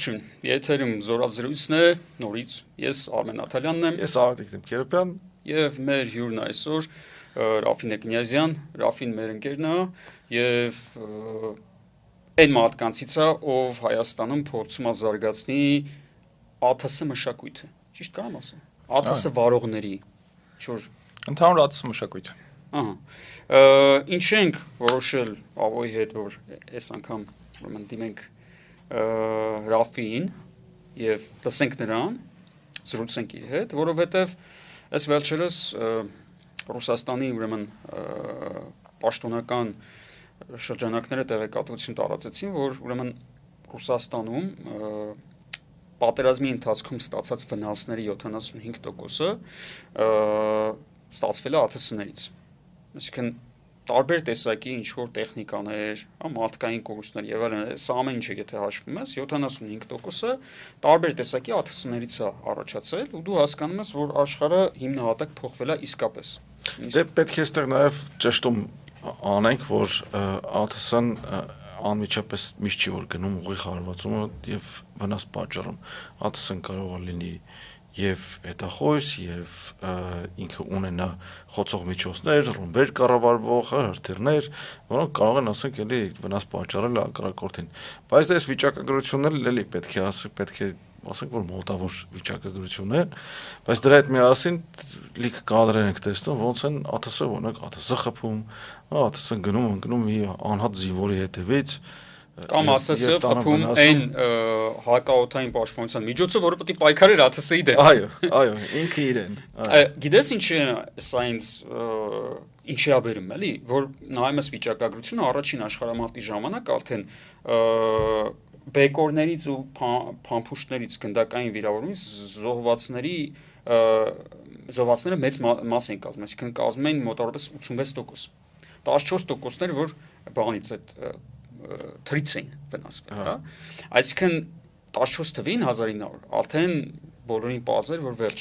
Ողջույն, եթերում զորազրույցն է, նորից ես Արմեն Աթալյանն եմ։ Ես Ավետիք Դեմքերոպյան Եվ մեր հյուրն այսօր Ռաֆին Կնյազյան, Ռաֆին մեր ընկերն է եւ այն մարդկանցից է, ով Հայաստանում փորձում է զարգացնի ԱԹՍ մշակույթը։ Ճիշտ կարամ ասեմ։ ԱԹՍ վարողների, չոր ընդհանուր ԱԹՍ մշակույթ։ Ահա։ Ինչ ենք որոշել Ավոյի հետ, որ այս անգամ ուրեմն դիմենք Ռաֆին եւ լսենք նրան, զրուցենք իր հետ, որովհետեւ այս վերջերս Ռուսաստանի ուրեմն պաշտոնական շրջանակները տեղեկատվություն տարածեցին, որ ուրեմն Ռուսաստանում պատերազմի ընթացքում ստացած վնասների 75%-ը ստացվել է ԱԹՍ-ներից։ Այսինքն տարբեր տեսակի ինչ-որ տեխնիկաներ, մարդկային կորուստներ եւ այլն, սա ամեն ինչը եթե հաշվում ես, 75%-ը տարբեր տեսակի ԱԹՍ-ներից է առաջացել, ու դու հասկանում ես, որ աշխարհը հիմնահատակ փոխվել է իսկապես։ Դե պետք է այստեղ նաեւ ճշտում անենք, որ ԱԹՍ-ն անմիջապես միշտ չի որ գնում ուղիղ հարվածումը եւ վնաս պատճառում։ ԱԹՍ-ն կարող է լինի եւ հետախույս եւ ինքը ունենա խոցող միջոցներ, ռումբեր կառավարվող, հրթիռներ, որոնք կարող են ասենք էլի վնաս պատճառել հակառակորդին։ Բայց այս վիճակագրությունները էլի պետք է ասենք որ մոտավոր վիճակագրություն է, բայց դրա հետ միասին լիքը կադրեր ենք տեսնում, ոնց են ԱԹՍ-ը օրինակ ԱԹՍ խփում, ԱԹՍ-ն գնում մի անհատ զինվորի հետևից կամ ԱԹՍ-ը խփում այն հակաօդային պաշտպանության միջոցը, որը պետք է պայքարեր ԱԹՍ-ի դեմ։ Այո, ինքը իրեն։ Գիտես ինչ է սա ինձ ինչի է բերում, էլի, որ նայում ես վիճակագրությունը առաջին աշխարհամարտի ժամանակ արդեն բեկորներից ու փամփուշտներից գնդակային վիրավորումից զոհվածները մեծ մաս են կազմում, այսինքն կազմում են մոտավորապես 86%։ 14%-ներ, որ բանից այդ թրից էին վնասվել, հա։ Այսինքն 14 թվին 1900 արդեն բոլորին պարզ էր, որ վերջ։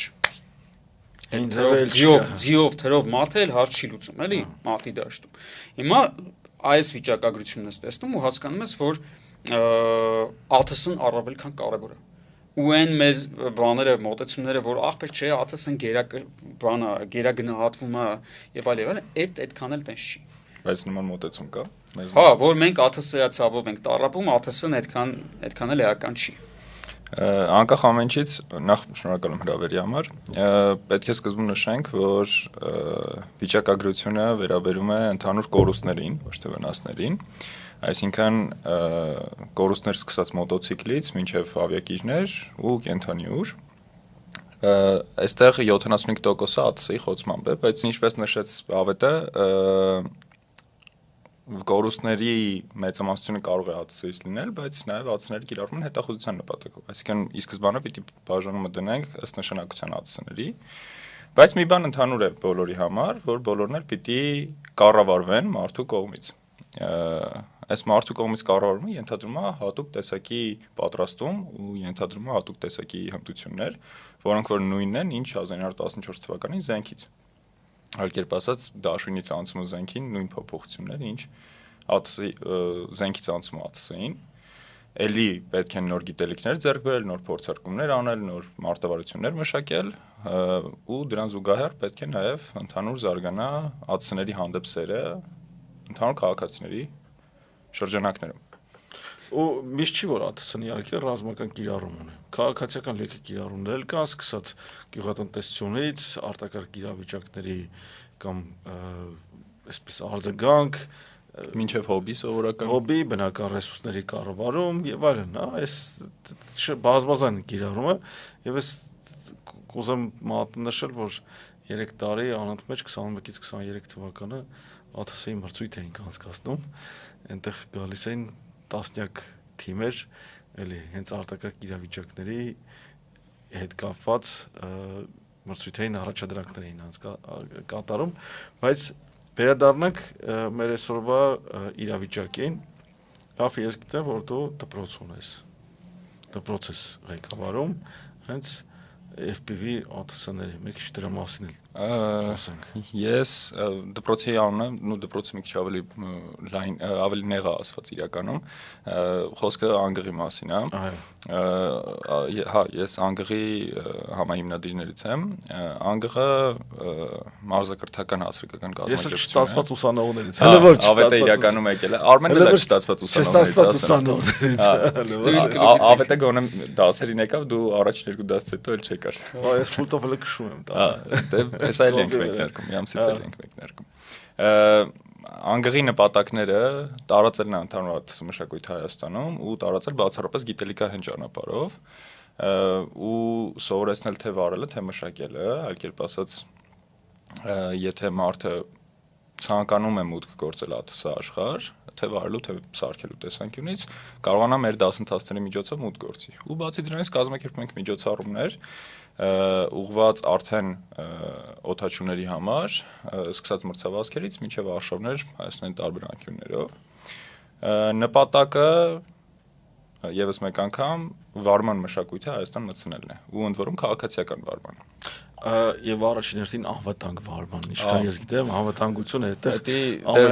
Ձիով թրով մարդը էլ հարց չի լուծում, էլի, մարտի դաշտում։ Հիմա այս վիճակագրությունն ես տեսնում ու հասկանում ես, որ ԱԹՍ-ն առավել քան կարևոր է։ Ու այն մեզ բաները, մոտեցումները, որ ախպեր չէ, ԱԹՍ-ն գերագնահատվում է եւ այլն, այդքան էլ տենց չի։ Բայց նման մոտեցում կա։ Հա, որ մենք ԱԹՍ-ի ցավով ենք տառապում, ԱԹՍ-ն այդքան էլ էական չի։ Անկախ ամեն ինչից, նախ շնորհակալ եմ հրավերի համար, պետք է սկզբում նշենք, որ վիճակագրությունը վերաբերում է ընդհանուր կորուստներին, ոչ թե վնասներին, այսինքն կորուստներ սկսած մոտոցիկլից մինչև ավիակիրներ ու կենդանի ուժ։ Այստեղ 75%-ը ԱԹՍ-ի խոցմամբ է, բայց ինչպես նշեց Ավետը, կորուստների մեծամասնությունը կարող է ԱԹՍ-ից լինել, բայց նաև ԱԹՍ-ները կիրառվում են հետախուզության նպատակով։ Այսինքն ի սկզբանե պիտի բաժանումը դնենք ըստ նշանակության ԱԹՍ-ների, բայց մի բան ընդհանուր է բոլորի համար, որ բոլորն էլ պիտի կառավարվեն մարդու կողմից։ Այս մարդու կողմից կառավարումը ենթադրում է հատուկ տեսակի պատրաստում ու ենթադրում է հատուկ տեսակի հմտություններ, որոնք որ նույնն են, ինչ 1914 թվականին զենքից։ Այլ կերպ ասած, դաշույնից անցումը զենքին նույն փոփոխությունները, ինչ զենքից անցումը ԱԹՍ-ին, էլի պետք են նոր գիտելիքներ ձեռք բերել, նոր փորձարկումներ անել, նոր մարտավարություններ մշակել, ու դրան զուգահեռ պետք է նաև ընդհանուր զարգանա ԱԹՍ-ների հանդեպ սերը ընդհանուր քաղաքացիների շրջանակներում։ Ու միշտ չի որ ԱԹՍ-ն իհարկե ռազմական կիրառում ունի։ Քաղաքացիական լիքը կիրառումներ կան, սկսած գյուղատնտեսությունից, արտակարգ իրավիճակների կամ այսպես արձագանք, մինչև հոբի սովորական հոբի, բնական ռեսուրսների կառավարում եւ այլն, հա, այս բազմազան կիրառումը եւ ես կուզեմ մատնշել, որ 3 տարի անընդմեջ 21-ից 23 թվականը ԱԹՍ-ի մրցույթ էինք անցկացնում, այնտեղ գալիս էին տասնյակ թիմեր, էլի հենց արտակարգ իրավիճակների հետ կապված մրցույթային առաջադրանքներ էին կատարում, բայց վերադառնանք մեր այսօրվա իրավիճակին։ Ռաֆի, ես գիտեմ, որ դու դպրոց ունես, դպրոց ես ղեկավարում, հենց FPV ԱԹՍ-ների, մի քիչ դրա մասին էլ Ես դպրոցի անունը, դպրոցը մի քիչ ավելի լայն, ավելի նեղա ասված իրականում, խոսքը անգղի մասին է։ Հա, ես անգղի համահիմնադիրներից եմ։ Անգղը մարզակրթական հասարակական կազմակերպություն է։ Ես չստացված ուսանողներից։ Ավետը իրականում եկել է։ Արմենն էլ չստացված ուսանողներից ասեմ։ Ավետը գոնե դասերին եկավ, դու առաջ 2 դասից հետո էլ չեկար։ Այս ֆուլտոֆը քշում եմ։ Հեսա էլ ենք մեկնարկում, միամսից էլ ենք մեկնարկում։ Անգղի նպատակները տարածելն է ընդհանուր ԱՏՍ մշակույթը Հայաստանում ու տարածել բացառապես գիտելիքահեն ճանապարհով ու սովորեցնել թե վարելը, թե մշակելը, այլ կերպ ասած, եթե մարդը ցանկանում է մուտք գործել ԱՏՍ աշխարհ, թե վարելու, թե սարքելու տեսանկյունից, կարողանա մեր դասընթացների միջոցով մուտք գործի։ Ու բացի դրանից կազմակերպում ենք միջոցառումներ ուղղված արդեն օդաչուների համար, սկսած մրցավազքերից մինչև արշավներ Հայաստանի տարբեր անկյուններով։ Նպատակը եւս մեկ անգամ վարման մշակույթը Հայաստան մտցնելն է ու ընդ որում քաղաքացիական վարման։ Եվ առաջին հերթին անվտանգ վարման, ինչքան ես գիտեմ, անվտանգությունը այդտեղ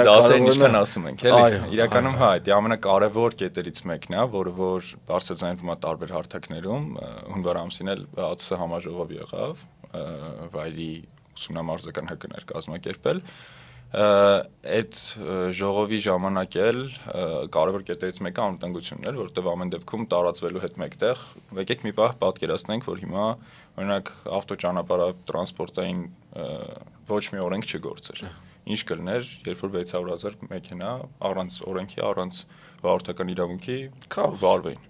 դասերին ինչքան ասում ենք, էլի։ Իրականում հա, դա ամենակարևոր կետերից մեկն է, որ բարձրաձայնվում է տարբեր հարթակներում, հունվար ամսին էլ ԱՏՍ համաժողով եղավ, վայրի ուսումնամարզական ՀԿ-ներ կազմակերպել։ Այդ ժողովի ժամանակ էլ կարևոր կետերից մեկը անվտանգությունն էր, որովհետև ամեն դեպքում տարածվելու հետ մեկտեղ եկեք մի պահ պատկերացնենք, որ հիմա օրինակ ավտոճանապարհատրանսպորտային ոչ մի օրենք չգործեր։ Ինչ կլներ, երբ որ 600,000 մեքենա առանց օրենքի, առանց վարորդական իրավունքի վարվեին։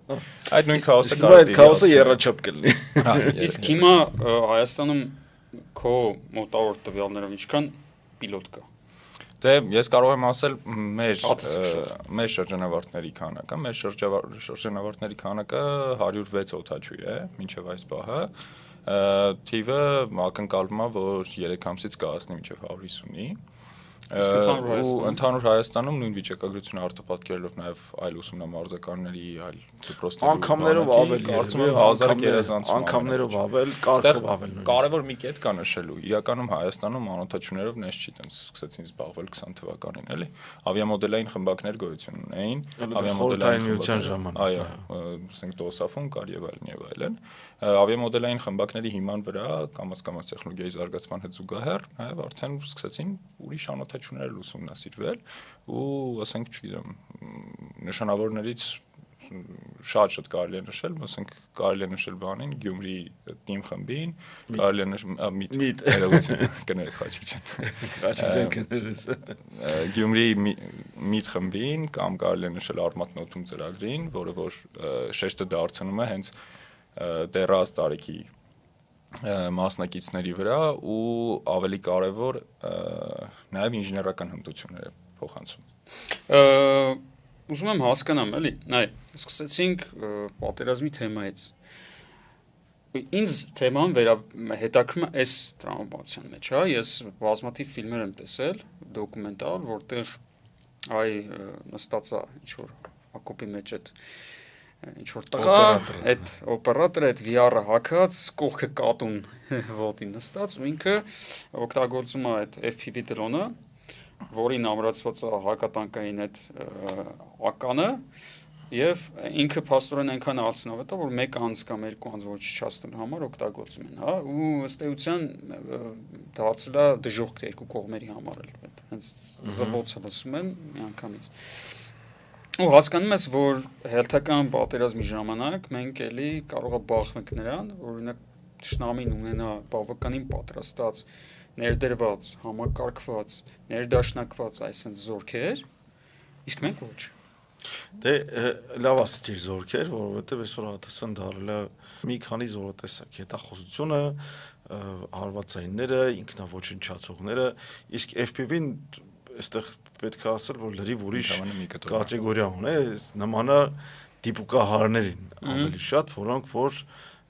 Այդ նույն քաոսը կարող է քաոսը երաչափ կլինի։ Իսկ հիմա Հայաստանում քո մոտավոր տվյալներով ինչքան պիլոտ կա։ Դե ես կարող եմ ասել մեր շրջանավարտների քանակը, մեր շրջանավարտների քանակը 106 օդաչու է մինչև այս պահը, թիվը ակնկալվում է, որ 3 ամսից կհասնի մինչև 150-ի։ Ընդհանուր Հայաստանում նույն վիճակագրությունը արտապատկերելով նաև այլ ուսումնամարզականների, այլ դպրոցների անգամներով ավել, կարծում եմ 1000 գերազանցում անգամներով ավել, կարգով ավել նույնիսկ։ Կարևոր մի կետ կա նշելու։ Իրականում Հայաստանում անօդաչուներով նես չի տենց սկսեցին զբաղվել 20 թվականին, էլի։ Ավիամոդելային խմբակներ գոյություն ունեին, ավիամոդելային միության ժամանակ։ Այո, ասենք Տոսաֆում կար եւ այլն։ Ավիամոդելային խմբակների հիման վրա կամաց տեխնոլոգիայի զարգացման հետ զուգահեռ նաև արդեն սկսեցին ուրիշ անօդաչուներ ուսումնասիրվել ու ասենք, չգիտեմ, նշանավորներից շատ կարելի է նշել, ասենք կարելի է նշել բանին, Գյումրի թիմ խմբին, կարելի է նշել միտ երևույթը կներես Խաչիկյան կներես Գյումրի միտ խմբին կամ կարելի է նշել Արմատնոթում ծրագրին, որը որ շեշտը դարձնում է հենց դեռահաս տարիքի մասնակիցների վրա ու ավելի կարևոր նաև ինժեներական հմտություններ է փոխանցում։ Ուզում եմ հասկանամ, էլի, նայ, սկսեցինք պատերազմի թեմայից։ Ինձ թեման հետաքրքրում է այս տրամաբանության մեջ, հա, ես բազմաթիվ ֆիլմեր եմ տեսել, դոկումենտալ, որտեղ այ նստած է ինչ որ ակոպի մեջ այդ ինչ որ տղա, այդ օպերատորը այդ VR-ը հակած, կողքը կատուն ոտին նստած ու ինքը օգտագործում է այդ FPV դրոնը, որին ամրացված է հակատանկային այդ ականը եւ ինքը փաստորեն այնքան արդյունավետ է, որ 1 անց կամ 2 անց ոչ չհասնելու համար օգտագործում են, հա, ու ըստ էության դարձել է դժոխք երկու կողմերի համար էլ, հենց զվոցը լսում են միանգամից։ Ու հասկանում ես, որ հերթական պատերազմի ժամանակ մենք էլի կարող է բախվենք նրան, օրինակ թշնամին ունենա բավականին պատրաստած, ներդրված, համակարգված, ներդաշնակված այսպես զորքեր, իսկ մենք ոչ։ Դե լավ ասեցիր զորքեր, որովհետև այսօր ԱՏՍ-ն դարել է մի քանի զորատեսակ, հետախուզությունը, հարվածայինները, ինքնաոչնչացողները, իսկ FPV-ն այստեղ պետք է ասել, որ լրիվ ուրիշ կատեգորիա ունի, նմանը դիպուկահարներին ավելի շատ, որոնք որ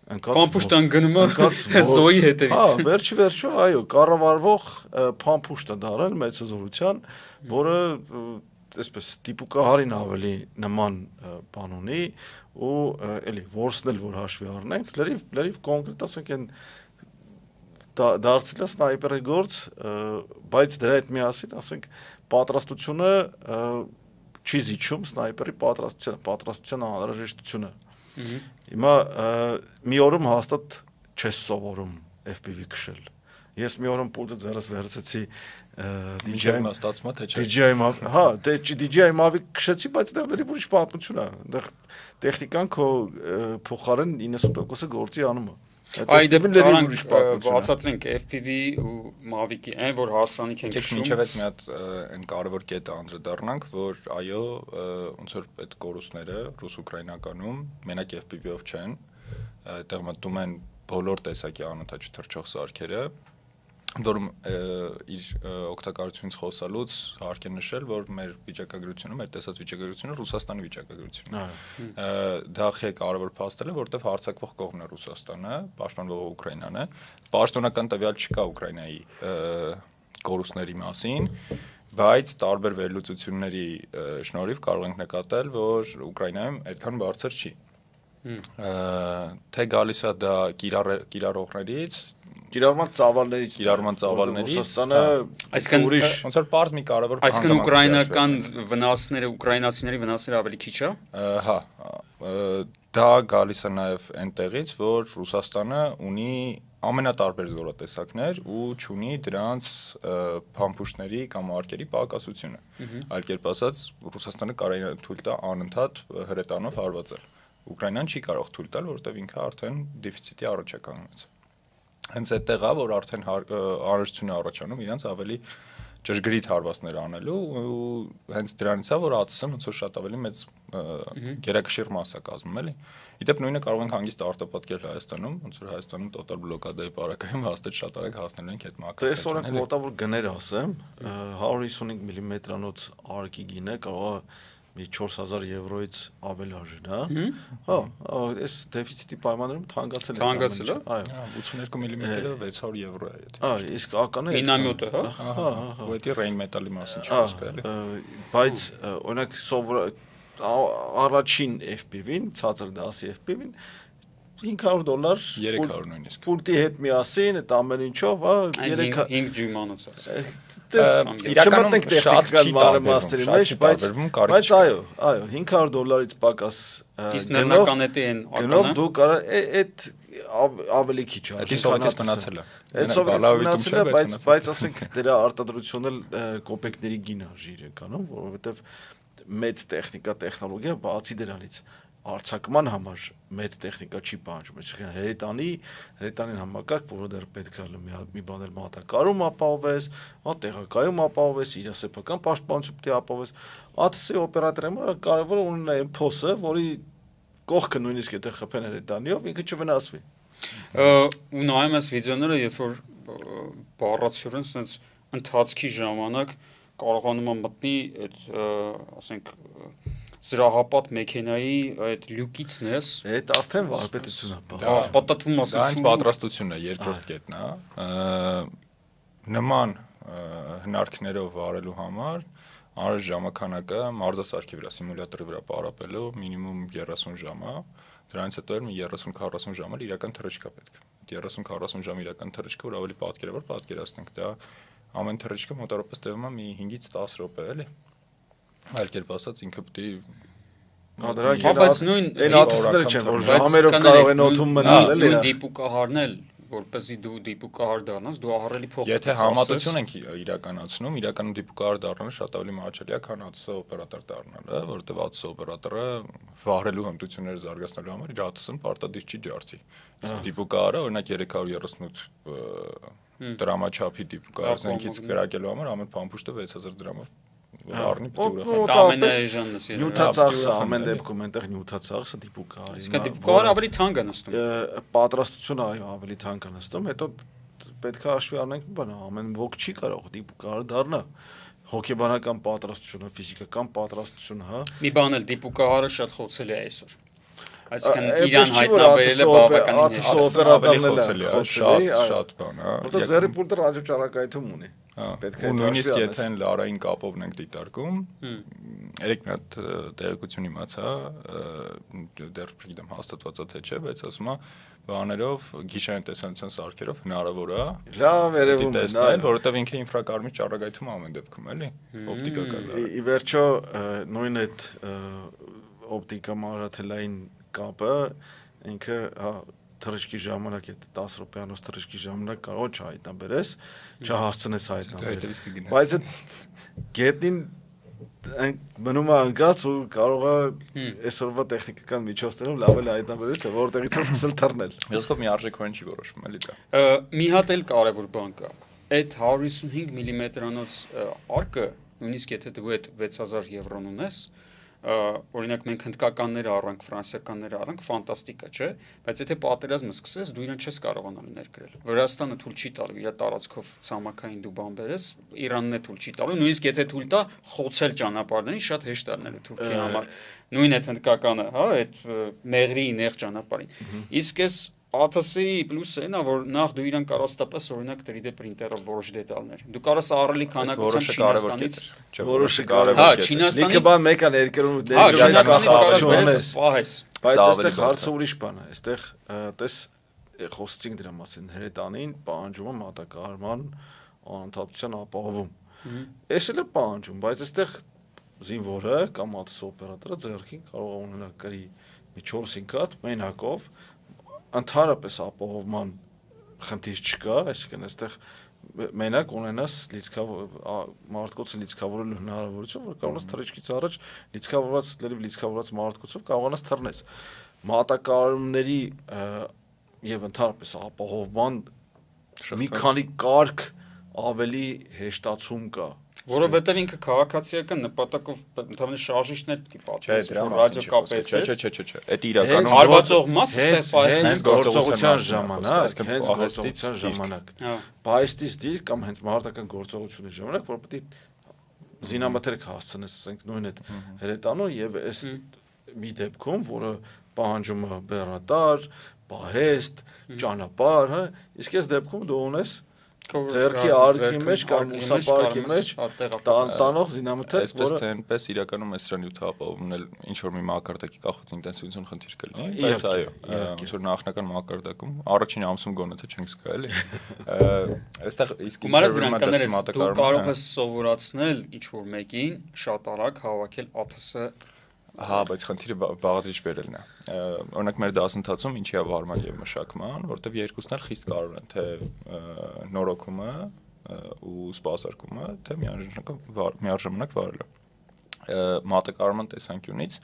Փամփուշտան գնում է զոյի հետևից։ Հա, վերջի, այո, կառավարվող փամփուշտ է դարել մեծ զորության, որը այսպես դիպուկահարին ավելի նման բան ունի ու էլի որսնել որ հաշվի առնենք, լրիվ կոնկրետ ասենք այն դարձել է սնայպերի գործ, բայց դրա հետ միասին, ասենք, պատրաստությունը չի զիջում սնայպերի պատրաստության անհրաժեշտությունը։ Հիմա մի օրում հաստատ չես սովորում FPV քշել։ Ես մի օրում պուլտը ձեռս վերցեցի DJI-ը ստացվում է թե չէ։ DJI-ը, հա, DJI Mavic քշեցի, բայց դա դեռ ուրիշ պատմություն է։ Այնտեղ տեխնիկան քո փոխարեն 90%-ը գործի անում է։ Այդ դեպքում բացատրենք FPV ու Mavic-ի, այն որ հասանիք են քշում։ Մինչև այդ մի հատ այն կարևոր կետը անդրադառնանք, որ այո, ոնց որ այդ կորուստները ռուս-ուկրաինականում մենակ FPV-ով չեն, այդտեղ մտնում են բոլոր տեսակի անընդհատ թռչող սարքերը, որում իր օգտակարությունից խոսալուց հարկ է նշել, որ մեր վիճակագրությունը, մեր տեսած վիճակագրությունը Ռուսաստանի վիճակագրությունն է։ Դա կարևոր փաստել է, որովհետև հարձակվող կողմն է Ռուսաստանը, պաշտպանվողը Ուկրաինան է։ Պաշտոնական տվյալ չկա Ուկրաինայի կորուստների մասին, բայց տարբեր վերլուծությունների շնորհիվ կարող ենք նկատել, որ Ուկրաինայում այդքան բարձր չի։ Թե գալիս է դա կիրառողներից, կիրառման ծավալներից Ռուսաստանը ուրիշ ոնց որ պարզ մի կարևոր բան։ Այսինքն ուկրաինական վնասները, ուկրաինացիների վնասները ավելի քիչ է։ Հա, դա գալիս է նաև այնտեղից, որ Ռուսաստանը ունի ամենատարբեր զորատեսակներ ու ունի դրանց փամփուշտների կամ արկերի պակասությունը։ Այլ կերպ ասած, Ռուսաստանը կարող է թույլ տա անընդհատ հրետանով հարվածել։ Ուկրաինան չի կարող թույլ տալ, որովհետև ինքը արդեն դեֆիցիտի առաջ է կանգնած։ Հենց այդտեղ է, որ արդեն անհրաժեշտություն է առաջանում իրենց ավելի ճշգրիտ հարվածներ անելու ու հենց դրանից է, որ ԱՑՍ-ն ոնց որ շատ ավելի մեծ գերակշիռ մաս է կազմում, էլի։ Իդեպ նույնը կարող ենք հանգիստ արտապատկել Հայաստանում, ոնց որ Հայաստանում տոտալ բլոկադայի պարագայում հաստատ շատ արագ հասնելու ենք այդ մակարդակին։ Դες օրենք մոտավոր գներ ասեմ, 155 մմ-անոց արկի գինը կարող է մի 4000 եվրոից ավել արժեն, հա։ Հա, այս դեֆիցիտի պայմաններում թանկացել է։ Թանկացել է։ Այո, 82 մմ-ը 600 եվրո է, եթե։ Հա, իսկ ականը Ինամյոտը, հա։ Հա, ու դա ռեյն մետալի մասին չկա, էլի։ Բայց օրինակ առաջին FPV-ին, ցածր դասի FPV-ին $500 $300 նույնիսկ։ Պուլտի հետ միասին, այդ ամեն ինչով, հա, 5 դյույմանոց է։ Իրականում շատ մանրամասների մեջ, բայց այո, $500-ից պակաս գնով դու կարող այդ ավելի քիչ է։ Դա սովետից մնացել է։ Այդ սովետից մնացել է, բայց ասենք դրա արտադրությունն էլ կոպեկների գին է իրականում, որովհետև մեծ տեխնիկա, տեխնոլոգիա բացի դրանից արձակման համար մեծ տեխնիկա չի պահանջում, այսինքն հերետանին համակարգ, որը դեռ պետք է մի բան էլ մատակարարում ապահովես, տեղակայում ապահովես, իր սեփական պաշտպանություն պետք է ապահովես, ԱԹՍ-ի օպերատորը կարևոր է ունենա այն փոսը, որի կողքը նույնիսկ եթե խփեն հերետանիով, ինքը չվնասվի։ Ու նայում ես վիդեոները, երբ որ բառացիորեն sense ընթացքի ժամանակ կարողանում եմ մտնի այդ, ասենք զրահապատ մեքենայի այդ լյուկից նես։ Այդ արդեն վարպետություն է բա։ Պատտվում ասում։ Դա հենց պատրաստությունն է, երկրորդ կետն է։ Նման հնարքներով վարելու համար անհրաժեշտ ժամանակը մարզասարքի վրա, սիմուլյատորի վրա պարապելու մինիմում 30 ժամ է։ Դրանից հետո էլ մի 30-40 ժամ էլ իրական թռիչք է պետք։ 30-40 ժամ իրական թռիչքը, որ ավելի պատկերավոր պատկերացնենք, դա ամեն թռիչքը մոտավորապես տևում է մի 5-ից 10 րոպե, էլի։ Այլ կերպ ասած ինքը պետք է բայց նույն ԱԹՍ-ները չեն, որ ժամերով կարող են օդում մնալ, էլի։ Նույն դիպուկահարն էլ, որպեսզի դու դիպուկահար դառնաս, դու ահռելի փող։ Եթե համատություն ենք իրականացնում, իրականում դիպուկահար դառնալը շատ ավելի մահաճելի է, քան ԱԹՍ օպերատոր դառնալը, որովհետև ԱԹՍ օպերատորը վարելու հմտությունները զարգացնելու համար իր ԱԹՍ-ն պարտադիր չի ջարդի։ Իսկ դիպուկահարը օրինակ 338 դրամաչափի դիպուկահար զենքից կրակելու համար ամեն փամփուշտը 6000 դրամով առնի պետք է ուրախանալ։ Նյութացախսը ամեն դեպքում այնտեղ նյութացախսը դիպուկահարի։ Իսկ դիպուկահարը ավելի թանկ է նստում։ Պատրաստությունը այո ավելի թանկ է նստում, հետո պետք է հաշվի առնենք բան, ամեն ոք չի կարող դիպուկահար դառնա։ Հոգեբանական պատրաստությունը, ֆիզիկական պատրաստությունը, հա։ Մի բան էլ դիպուկահարը շատ խոցել է այսօր։ Այսինքն Իրան հայտնաբերել է բավականին շատ բան, հա։ Որտեղ Զերիպուրտը ռադիոճառագայթում ունի։ Պետք է նույնիսկ եթե այն լարային կապով ենք դիտարկում, երեք մի հատ տեղեկություն իմացա, դեռ չգիտեմ հաստատված է թե չէ, բայց ասում է բաներով գիշերային տեսանության սարքերով հնարավոր է լավ երևում է, որովհետև ինքը ինֆրակարմիր ճառագայթում ամեն դեպքում էլի, օպտիկական։ Ի վերջո նույն այդ օպտիկա մանրաթելային կապը ինքը թռիչքի ժամանակ այդ 10 րոպեանոց թռիչքի ժամանակ կարող չհայտնաբերես, չհասցնես հայտնաբերել։ Բայց այդ գետնին մնում է ընկած ու կարող է այսօրվա տեխնիկական միջոցներով լավ էլ հայտնաբերել, թե որտեղից է սկսել թռնել։ Ոսկով մի արժեքորեն չի որոշվում էլի դա։ Մի հատ էլ կարևոր բան կա։ Այդ 155 մմ-անոց արկը, նույնիսկ եթե դու այդ 6000 եվրոն ունես, օրինակ մենք հնդկականները առանք, ֆրանսիականները առանք, ֆանտաստիկ է, չէ՞, բայց եթե պատերազմը սկսես, դու իրան չես կարողանալ ներկրել։ Վրաստանը թույլ չի տալու իր տարածքով ցամաքային դու բան բերես, Իրանն է թույլ չի տալու, նույնիսկ եթե թույլ տա, խոցել ճանապարհներին շատ հեշտ է լինելու Թուրքիայի համար։ Նույն այդ հնդկականը, հա, այդ Մեղրիի նեղ ճանապարհին։ Իսկ էս ATS-ի պլյուսը այն է, որ նախ դու իրան կարաս տպես օրինակ 3D printer-ով որոշ դետալներ։ Դու կարաս ահռելի քանակությամբ Չինաստանից, որոշը կարևոր է։ Հա, Չինաստանից լիքը բան մեկ է ներկրում, Չինաստանից կարաս բերես, պահես։ Բայց այստեղ հարցը ուրիշ բան է։ Այստեղ տես խոսեցինք դրա մասին, հրետանին պահանջում է մատակարարման անընդհատության ապահովում։ Էս էլ է պահանջում, բայց այստեղ զինվորը կամ ATS օպերատորը ձեռքին կարող է ունենալ գրի մի 4-5 հատ մենակով ընդհանրապես ապահովման խնդիր չկա, այսինքն այստեղ մենակ ունենաս մարդկոցը լիցքավորելու հնարավորություն, որ կարողանաս թռիչքից առաջ լիցքավորված մարդկոցով կարողանաս թռնես։ Մատակարարումների եւ ընդհանրապես ապահովման մի քանի կարգ ավելի հեշտացում կա։ Որովհետև ինքը քաղաքացիական նպատակով ընդհանրապես շարժիչներ պիտի պատվիրեցնի, որ ռադիոկապես է։ Չէ, այդ իրականում հարվածող մասը ստեփայես հենց գործողության ժամանակ, բայստից դիր կամ հենց մարտական գործողությունների ժամանակ, որ պետք է զինամթերք հասցնես, ասենք նույն այդ հրետանուն եւ այս մի դեպքում, որը պահանջում է բեռնատար, պահեստ, ճանապարհ, հա, իսկ այս դեպքում դու ունես ձեռքի արկի մեջ կամ ուսապարկի մեջ տանող զինամթերք, որը այսպես թե այնպես իրականում է սրան նյութը ապահովում էլ ինչ որ մի մակարդակի կախված ինտենսիվություն խնդիր կլինի, բայց այո, ինչ որ նախնական մակարդակում առաջին ամսում գոնե թե չենք զգա էլի։ Այստեղ իսկ դու կարող ես սովորացնել ինչ որ մեկին շատ արագ հավաքել ATS-ը։ Հա, բայց խնդիրը բաղադրիչ բերելն է։ Օրինակ մեր դասընթացում ինչի է վարման եւ մշակման, որտեվ երկուսն էլ խիստ կարևոր են, թե նորոգումը ու սպասարկումը, թե միաժամանակ վարելը։ Մատակարարման տեսանկյունից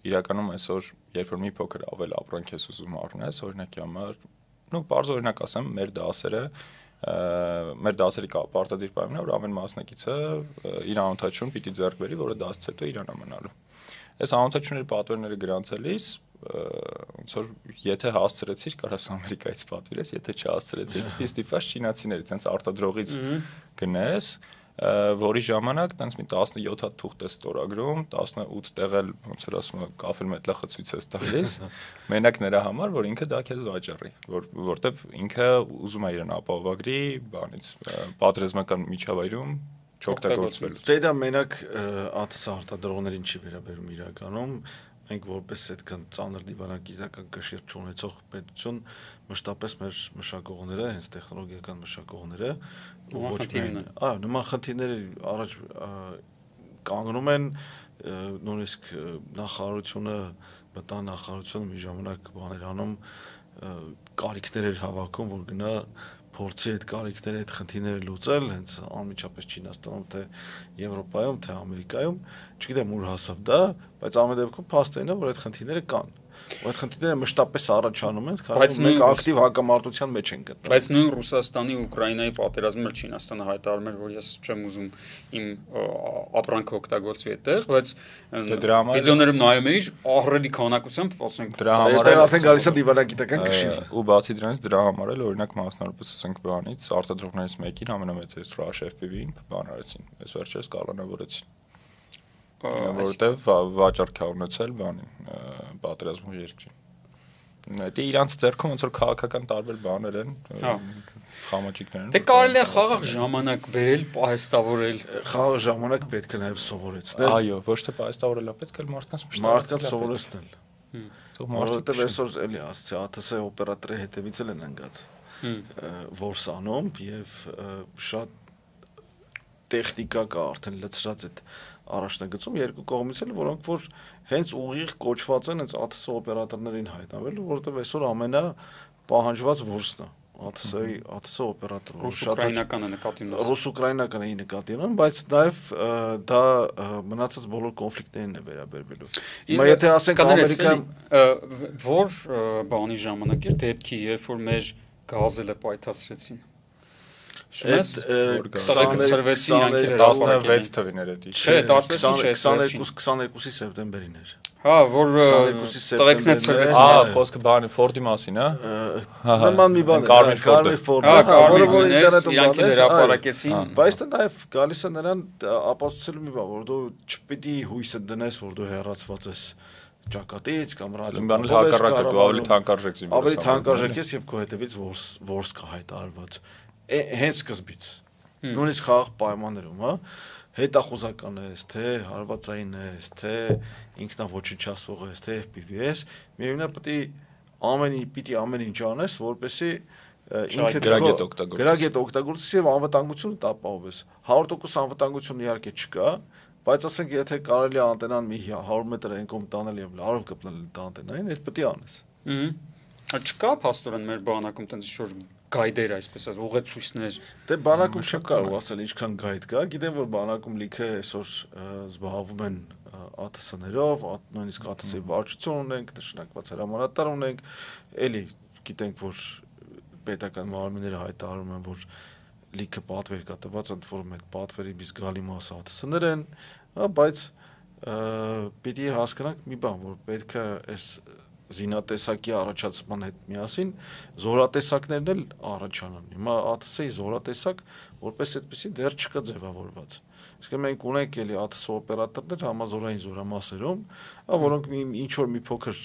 իրականում այսօր երբ որ մի փոքր ավել ապրանք ես ուզում առնես, օրինակի համար, բարձ օրինակ ասեմ, մեր դասերի պարտադիր պայմանն է, որ ամեն մասնակիցը իր անօթաչուն պիտի ձեռք բերի, որը դասից հետո իրան մնալու։ Այս անօթաչունների պատվերները գրանցելիս ոնց որ եթե հասցրեցիր, կարաս Ամերիկայից պատվիրես, եթե չհասցրեցիր, պիտի ստիպված չինացիներից, հենց արտադրողից գնես, որի ժամանակ տենց մի 17 հատ թուղթ է ստորագրում, 18 տեղ էլ ոնց որ ասում է կաֆել մետլախը ցույց է տալիս, մենակ նրա համար, որ ինքը դա քեզ վաճառի, որտեվ ինքը ուզում է իրեն ապահովագրի, բանից պատերազմական միջավայրում չօգտագործվելու։ Դե դա մենակ ATS արտադրողներին չի վերաբերում իրականում, մենք որպես այդքան ծանր դիվանագիտական կշիռ չունեցող պետություն մշտապես մեր մշակողները, հենց տեխնոլոգիական մշակողները, ոչ միայն, նման խնդիրները առաջ կանգնում են, նույնիսկ նախարարությունը, մտանախարարությունը մի ժամանակ բաներ անում, կարիքներ էր հավաքում, որ գնա փորձի այդ կարիքները, այդ խնդիրները լուծել, հենց անմիջապես Չինաստանում, թե Եվրոպայում, թե Ամերիկայում, չգիտեմ ուր հասավ դա, բայց ամեն դեպքում փաստային է, որ այդ խնդիրները կան։ Ու այդ խնդիրները մշտապես առաջանում են, քանի մենք ակտիվ հակամարտության մեջ ենք գտնվում։ Բայց նույն Ռուսաստանի ու Ուկրաինայի պատերազմը Չինաստանը հայտարարում էր, որ ես չեմ ուզում իմ ապրանքը օգտագործվի այդտեղ, բայց վիդեոներում նայում էի, ահռելի քանակությամբ, ասենք, դրա համար արդեն գալիս է դիվանագիտական կշիռ։ Ու բացի դրանից դրա համար էլ օրինակ մասնավորապես ասենք բանից արտադրողներից մեկին ամենամեծ Rush FPV-ին բան արեցին, այս վերջերս կալանավորեցին։ Որտեվ վաճառք է ունեցել բանին պատերազմի երկրին։ Դե իրանց ձեռքում ոնց որ քաղաքական տարբեր բաներ են, խամաճիկներ են։ Դե կարելի է խաղաղ ժամանակ բերել, պահեստավորել։ Խաղաղ ժամանակ պետք է նաև սովորեցնել։ Այո, ոչ թե պահեստավորելա, պետք է մարդկանց սովորեցնել։ Մարդիկ այսօր էլի ասացի, ԱԹՍ օպերատորի հետևից էլ են ընկած։ Որս անում եւ շատ տեխնիկա կա արդեն լցրած այդ առաջնագծում երկու կողմից էլ, որոնք որ հենց ուղիղ կոչված են հենց ԱԹՍ օպերատորներին հայտնվելու, որովհետեւ այսօր ամենա պահանջված որսն է։ ԱԹՍ օպերատորը ռուս-ուկրաինականը նկատի ունես։ Ռուս-ուկրաինականը նկատի ունեմ, բայց նաև դա մնացած բոլոր կոնֆլիկտներին է վերաբերվելու։ Հիմա եթե ասենք Ամերիկան որ բանի ժամանակ էր դեպքի, երբ որ մեր գազելը պայթացրեցին։ Այդ 16 թվիներ էդի։ Չէ, 22-ի սեպտեմբերին էր։ Հա, որ տղեկն է ծրվեցին։ Ահա, խոսքը բանի Ֆորդի մասին, հա։ Նման մի բան է, Կարմիր Ֆորդը, որը ինտերնետում իրանք հրապարակեցին։ Բայց դա նաև գալիս է նրան ապացուցելու մի բան, որ դու չպիտի հույսը դնես, որ դու հեռացված ես ճակատից կամ ռադիոյից, հակառակը դու ավելի թանկարժեք զինվոր ես։ Ավելի թանկարժեք ես եւ քո հետևից որս կա հայտարարված։ Հենց սկզբից։ Նույնիսկ խաղաղ պայմաններում, հա, հետախուզական ես, թե հարվածային ես, թե ինքնաոչնչացվող ես, թե FPV ես, միևնույնն պիտի ամեն ինչ անես, որպեսզի ինքդ գրագետ օգտագործես եւ անվտանգությունը ապահովես։ 100% անվտանգություն իհարկե չկա, բայց ասենք եթե կարելի է անտենան մի 100 մետր անկում տանել եւ լարով կպնել դա անտենային, այդ պետք է անես։ Չկա փաստորեն մեր բանակում տենց ինչ-որ գայդեր, այսպես ասած, ուղեցույցներ։ Դե բանակում չեմ կարող ասել ինչքան գայդ կա, գիտեմ որ բանակում լիքը այսօր զբաղվում են ԱԹՍ-ներով, նույնիսկ ԱԹՍ-ի վարչություն ունենք, նշանակված հրամանատար ունենք, էլի գիտենք որ պետական մարմինները հայտարարում են որ լիքը պատվեր կա տված, ընդ որում այդ պատվերի մի զգալի մասը ԱԹՍ-ներ են, բայց պիտի հասկանանք մի բան, որ պետք է այս զինատեսակի առաջացման հետ միասին զորատեսակներն էլ առաջանան։ Հիմա ԱԹՍ-ի զորատեսակ որպես այդպեսի դեռ չկա ձևավորված։ Իսկ մենք ունենք էլի ԱԹՍ օպերատորներ համազորային զորամասերում, որոնք ինչ որ մի փոքր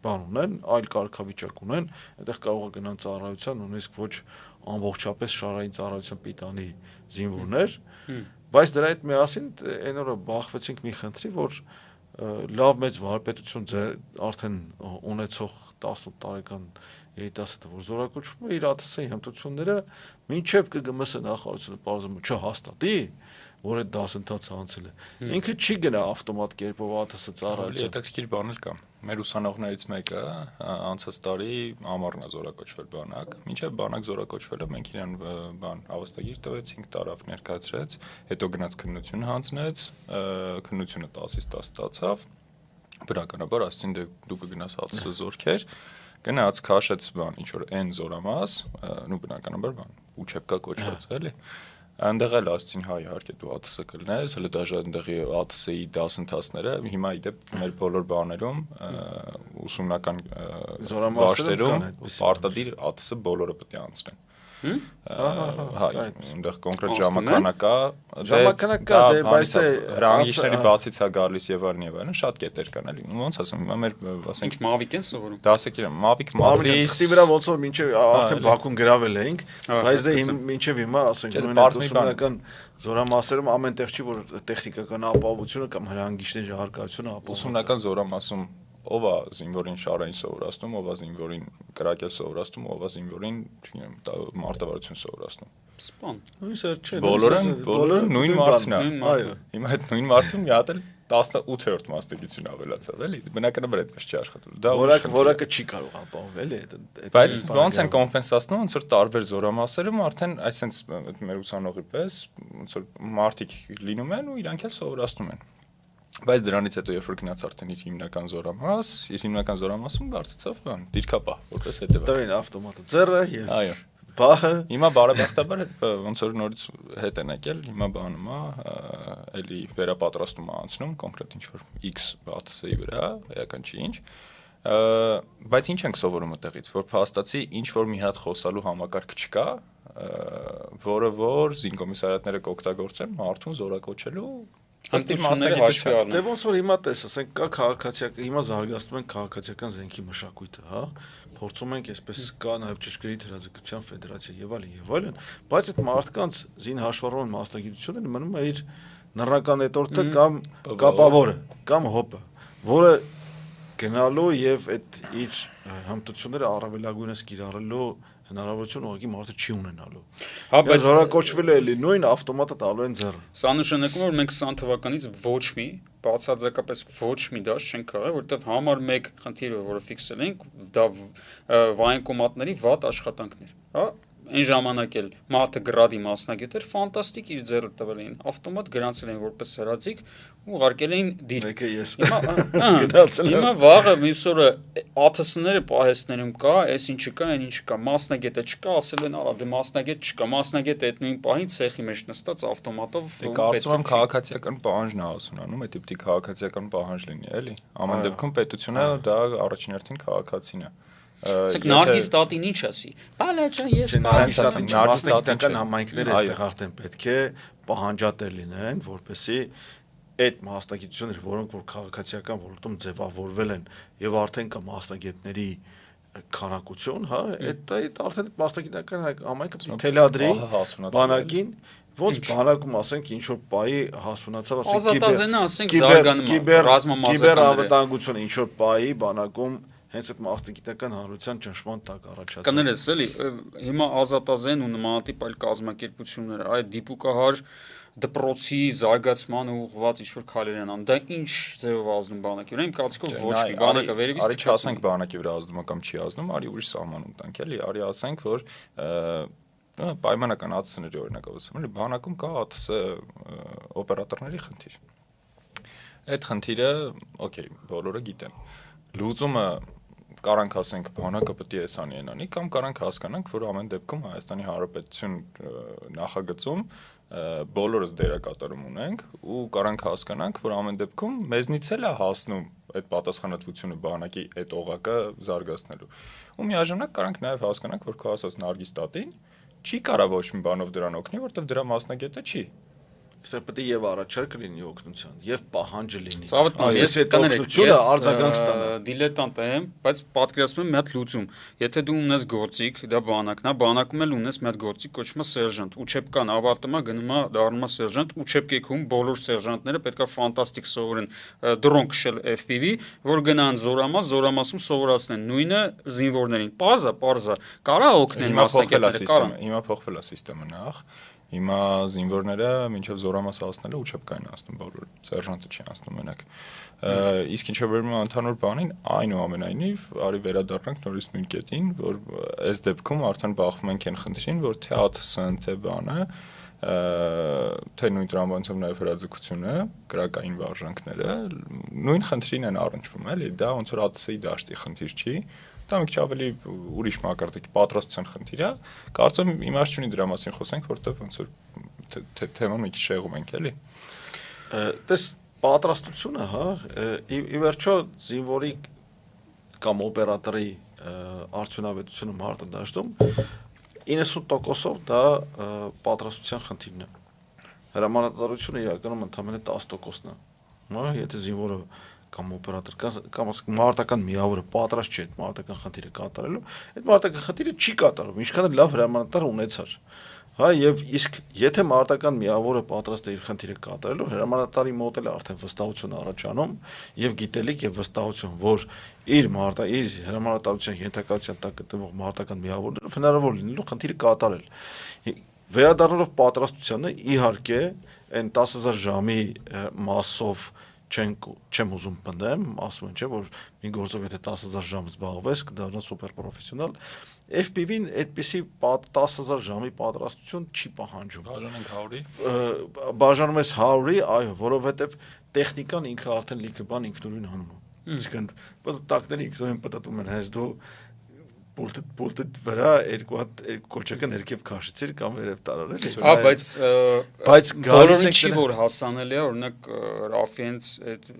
բան ունեն, այլ կարգավիճակ ունեն, այդտեղ կարող է գնան ծառայության, նույնիսկ ոչ ամբողջապես շարային ծառայության պիտանի զինվորներ, բայց դրա հետ միասին այն օրը բախվեցինք մի խնդրի, որ լավ մեծ վարպետություն արդեն ունեցող 18 տարեկան երիտասարդը որ զորակոչվում է իր ԱԹՍ-ի հմտությունները մինչև ԿԳՄՍ նախարարությունը բարձում չհաստատի որ այդ դասընթացը անցել է ինքը չի գնա ավտոմատ կերպով ԱԹՍ ծառայության հետաքրքիր բան էլ կա մեր ուսանողներից մեկը անցած տարի ամառն է զորակոչվել բանակ մինչև բանակ զորակոչվելը մենք իրան բան ավաստագիր տվեցինք տարավ ներկայացրեց հետո գնաց քննություն հանձնեց քննությունը 10-ից 10 ստացավ բնականաբար ասին դու կգնաս ԱԹՍ զորքեր գնաց քաշեց բան ինչ որ N զորամաս նու բնականաբար բան ուչեպկա կոչված էլի Այնտեղ էլ ասցին հայ իհարկե դու ԱԹՍ կլնես, հələ դաժե այնտեղի ԱԹՍ-ի դասընթացները հիմա իդեպ մեր բոլոր բաներում ուսումնական զորամասերում պարտադիր ԱԹՍ բոլորը պետք է անցնեն։ Հա, այնտեղ կոնկրետ ժամանակա դե բայց դե հրանգիչների բացից է գալիս եւ այլն շատ կետեր կան էլի ոնց ասեմ հիմա մեր ասենք Մավիկ են սովորում դասակիրը Մավիկ Մավրիս թղթի վրա ոնց որ մինչեւ արդեն Բաքուն գրավել էինք բայց դե մինչեւ հիմա ասենք նույնիսկ ուսումնական զորամասերում ամեն տեղ չի որ տեխնիկական ապահովությունը կամ հրանգիչների հարկայությունը ուսումնական զորամասում ով է զինվորին շարային սովորացնում, ով է զինվորին կրակել սովորացնում, ով է զինվորին, չգիտեմ, մարտավարություն սովորացնում։ Սպան։ Նույնիսկ չէ։ Բոլորը նույն մարդն է։ Այո։ Հիմա այդ նույն մարդուն մի հատ էլ 18-րդ մասնագիտություն ավելացավ, էլի։ Բնականաբար այդպես չի աշխատում։ Դա որակը չի կարող ապահովել, էլի։ Բայց ոնց են կոմպենսացնում, ոնց որ տարբեր զորամասերում արդեն այսպես մեր ուսանողի պես ոնց որ մարդիկ լինում են ու իրանք էլ սովորացնում են։ Բայց դրանից հետո երբ որ գնաց արդեն իր հիմնական զորամասում բարձրացավ բան դիրքապահ որպես հետևակ տվին ավտոմատը ձեռը եւ այո բահը հիմա բարեբախտաբար ոնց որ նորից հետ են եկել հիմա բանում է էլի վերապատրաստում անցնում կոնկրետ ինչ որ X ԱԹՍ-ի վրա էական չի ինչ բայց ինչ ենք սովորում այդտեղից որ փաստացի ինչ որ մի հատ խոսալու համակարգ չկա որը որ զինկոմիսարիատները կօգտագործեն մարդուն զորակոչելու հմտությունները հաշվի առնեն։ Դե ոնց որ հիմա տես, ասենք կա քաղաքացիական, հիմա զարգացնում են քաղաքացիական զենքի մշակույթը, հա, փորձում ենք այսպես կա նաև ճշգրիտ հրաձգության ֆեդերացիա եւ այլն, բայց այդ մարդկանց զին հաշվառման մասնագիտությունը մնում է իր նռնական հետորդը կամ կապավորը կամ հոպը, որը գնալու եւ այդ իր հմտությունները առավելագույնս կիրառելու հնարավորություն ուղղակի մարդը չի ունենալու։ Հա, բայց զորակոչվել է էլի նույն ավտոմատը տալու են ձեռը։ Սա նշանակում է, որ մենք 20 թվականից ոչ մի բացարձակապես ոչ մի դաշ չենք քաղել, որովհետև համար 1 խնդիրը, որը ֆիքսել ենք, դա վայնկոմատների վատ աշխատանքն էր, հա, այն ժամանակ էլ մարդը գրադի մասնագետ էր, ֆանտաստիկ իր ձեռը տվել էին, ավտոմատ գրանցել էին որպես հրաձիգ, ուղարկել էին դիլ։ Հիմա վաղը մյուս օրը ԱԹՍ-ները պահեսներում կա, այս ինչը կա, այն ինչը կա, մասնագետը չկա, ասել են, արա, դե մասնագետ չկա, մասնագետը այդ նույն պահին ցեխի մեջ նստած ավտոմատով կարծում եմ քաղաքացիական պահանջն է ասունանում, այդ դեպքի քաղաքացիական պահանջ լինի, էլի։ Ամեն դեպքում պետությունը դա առաջին հերթին քաղաքացին է։ Իսկ Նարգիս տատին ինչ ասի։ Բալաճա ես մասնագիտական համայնքները այստեղ արդեն պետք է պահանջատեր լինեն, որպեսզի այդ մասնագիտությունները, որոնք որ քաղաքացիական ոլորտում ձևավորվել են եւ արդեն կա մասնագետների քանակություն, հա, այդ արդեն մասնագիտական համայնքը պետք է թելադրի բանակին, ոնց բանակում ասենք ինչ որ պայի հասունացավ, ասենք կիբերավտանգությունը ինչ որ պայի բանակում հենց այդ մասնագիտական հանրության ճնշման տակ առաջացավ։ Կներես, էլի, հիմա ազատազեն ու նմանատիպ այլ կազմակերպություններ, այդ դիպուկահար դպրոցի զարգացմանը ուղղված ինչ-որ քայլեր են անում, դա ինչ ձևով ազդում բանակի վրա, իմ կարծիքով ոչ մի բանակը վերևից արի չասենք բանակի վրա ազդում է կամ չի ազդում, արի ուրիշ սահմանում տանք, էլի, արի ասենք, որ պայմանական ԱԹՍ-ների օրինակ ասեմ, էլի, բանակում կա ԱԹՍ օպերատորների խնդիր։ Այդ խնդիրը, օքեյ, բոլորը գիտեն։ Լուծումը կարանք ասենք բանակը պետք է էսանի ենանի կամ կարանք հասկանանք, որ ամեն դեպքում Հայաստանի Հանրապետություն նախագծում բոլորս դերակատարում ունենք ու կարանք հասկանանք, որ ամեն դեպքում մեզնից էլ է հասնում այդ պատասխանատվությունը բանակի այդ օղակը զարգացնելու։ Ու միաժամանակ կարանք նաև հասկանանք, որ քո ասած Նարգիս տատին չի կարա ոչ մի բանով դրան օգնի, որտեղ դրա մասնագետը չի։ Սա պետք է եւ առաջարկ լինի օգնության, եւ պահանջը լինի։ Ես այդ օգնությունը արձագանք ստանա։ Դիլետանտ եմ, բայց պատկերացնում եմ մի հատ լուծում։ Եթե դու ունես գործիք, դա բանակն է, բանակում էլ ունես մի հատ գործիք, կոչվում է սերժանտ։ Ուչեպկան ավարտում է, գնում է դառնում է սերժանտ, Ուչեպկեքում բոլոր սերժանտները պետքա ֆանտաստիկ սովորեն դրոն քշել FPV, որ գնան զորամասում սովորացնեն նույնը զինվորներին։ Պարզա, կարա օգնեն մասնակիցները, կարա։ Հիմա փոխվել է համակարգը նախ։ Հիմա զինվորները մինչև զորամաս հասնելը ուչեպկային հասնում բոլոր, սերժանտը չի հասնում մենակ։ Իսկ ինչ վերաբերում է ընդհանուր բանին, այնուամենայնիվ, արի վերադառնանք նորից նույն կետին, որ այս դեպքում արդեն բախվում ենք այն խնդրին, որ թե ԱԹՍ-ն, թե բանը, թե նույն տրամաբանությամբ նաև հրաձգությունը, քրակային վարժանքները, նույն խնդրին են առնչվում, էլի, դա ոնց որ ԱԹՍ-ի դաշտի խնդիր չի։ Դա մի քիչ ավելի ուրիշ մակարդակի պատրաստության խնդիր է։ Կարծում եմ իմաստ չունի դրա մասին խոսենք, որտեղ ոնց որ թեման մի քիչ շեղում ենք, էլի։ Տես պատրաստությունը, հա, ի վերջո զինվորի կամ օպերատորի արդյունավետությունը մարտադաշտում 90%-ով դա պատրաստության խնդիրն է։ Հրամանատարությունը իրականում ընդամենը 10%-ն է։ Հա, եթե զինվորը կամ օպերատոր կամ մարտական միավորը պատրաստ չէ այդ մարտական խնդիրը կատարելու, այդ մարտական խնդիրը չի կատարում, ինչքան լավ հրամանատար ունեցար։ Հա, եւ իսկ եթե մարտական միավորը պատրաստ է իր խնդիրը կատարելու, հրամանատարի մոտ էլ արդեն վստահություն առաջանում եւ գիտելիք եւ վստահություն, որ իր հրամանատարության ենթակայության տակ գտնվող մարտական միավորները հնարավոր լինելու խնդիրը կատարել։ Վերադառնալով պատրաստությանը, իհարկե, այն 10000 ժամի մասով չեմ ուզում պնդեմ, ասում են, չէ, որ մի գործով եթե 10000 ժամ զբաղվես, կդառնաս սուպեր պրոֆեսիոնալ, FPV-ն այդպիսի 10000 ժամի պատրաստություն չի պահանջում։ Բաժանենք 100-ի։ Բաժանում ես 100-ի, այո, որովհետև տեխնիկան ինքը արդեն լիքը բան ինքնուրույն անում է։ Իսկ պտտակները ինքնուրույն պտտում են, հենց դու պուլտը վրա երկու հատ կոճակը ներքև քաշեցիր կամ վերև տարար էլի։ Հա, բայց գալիս է չի որ հասանելի է, օրինակ Ռաֆինց այդ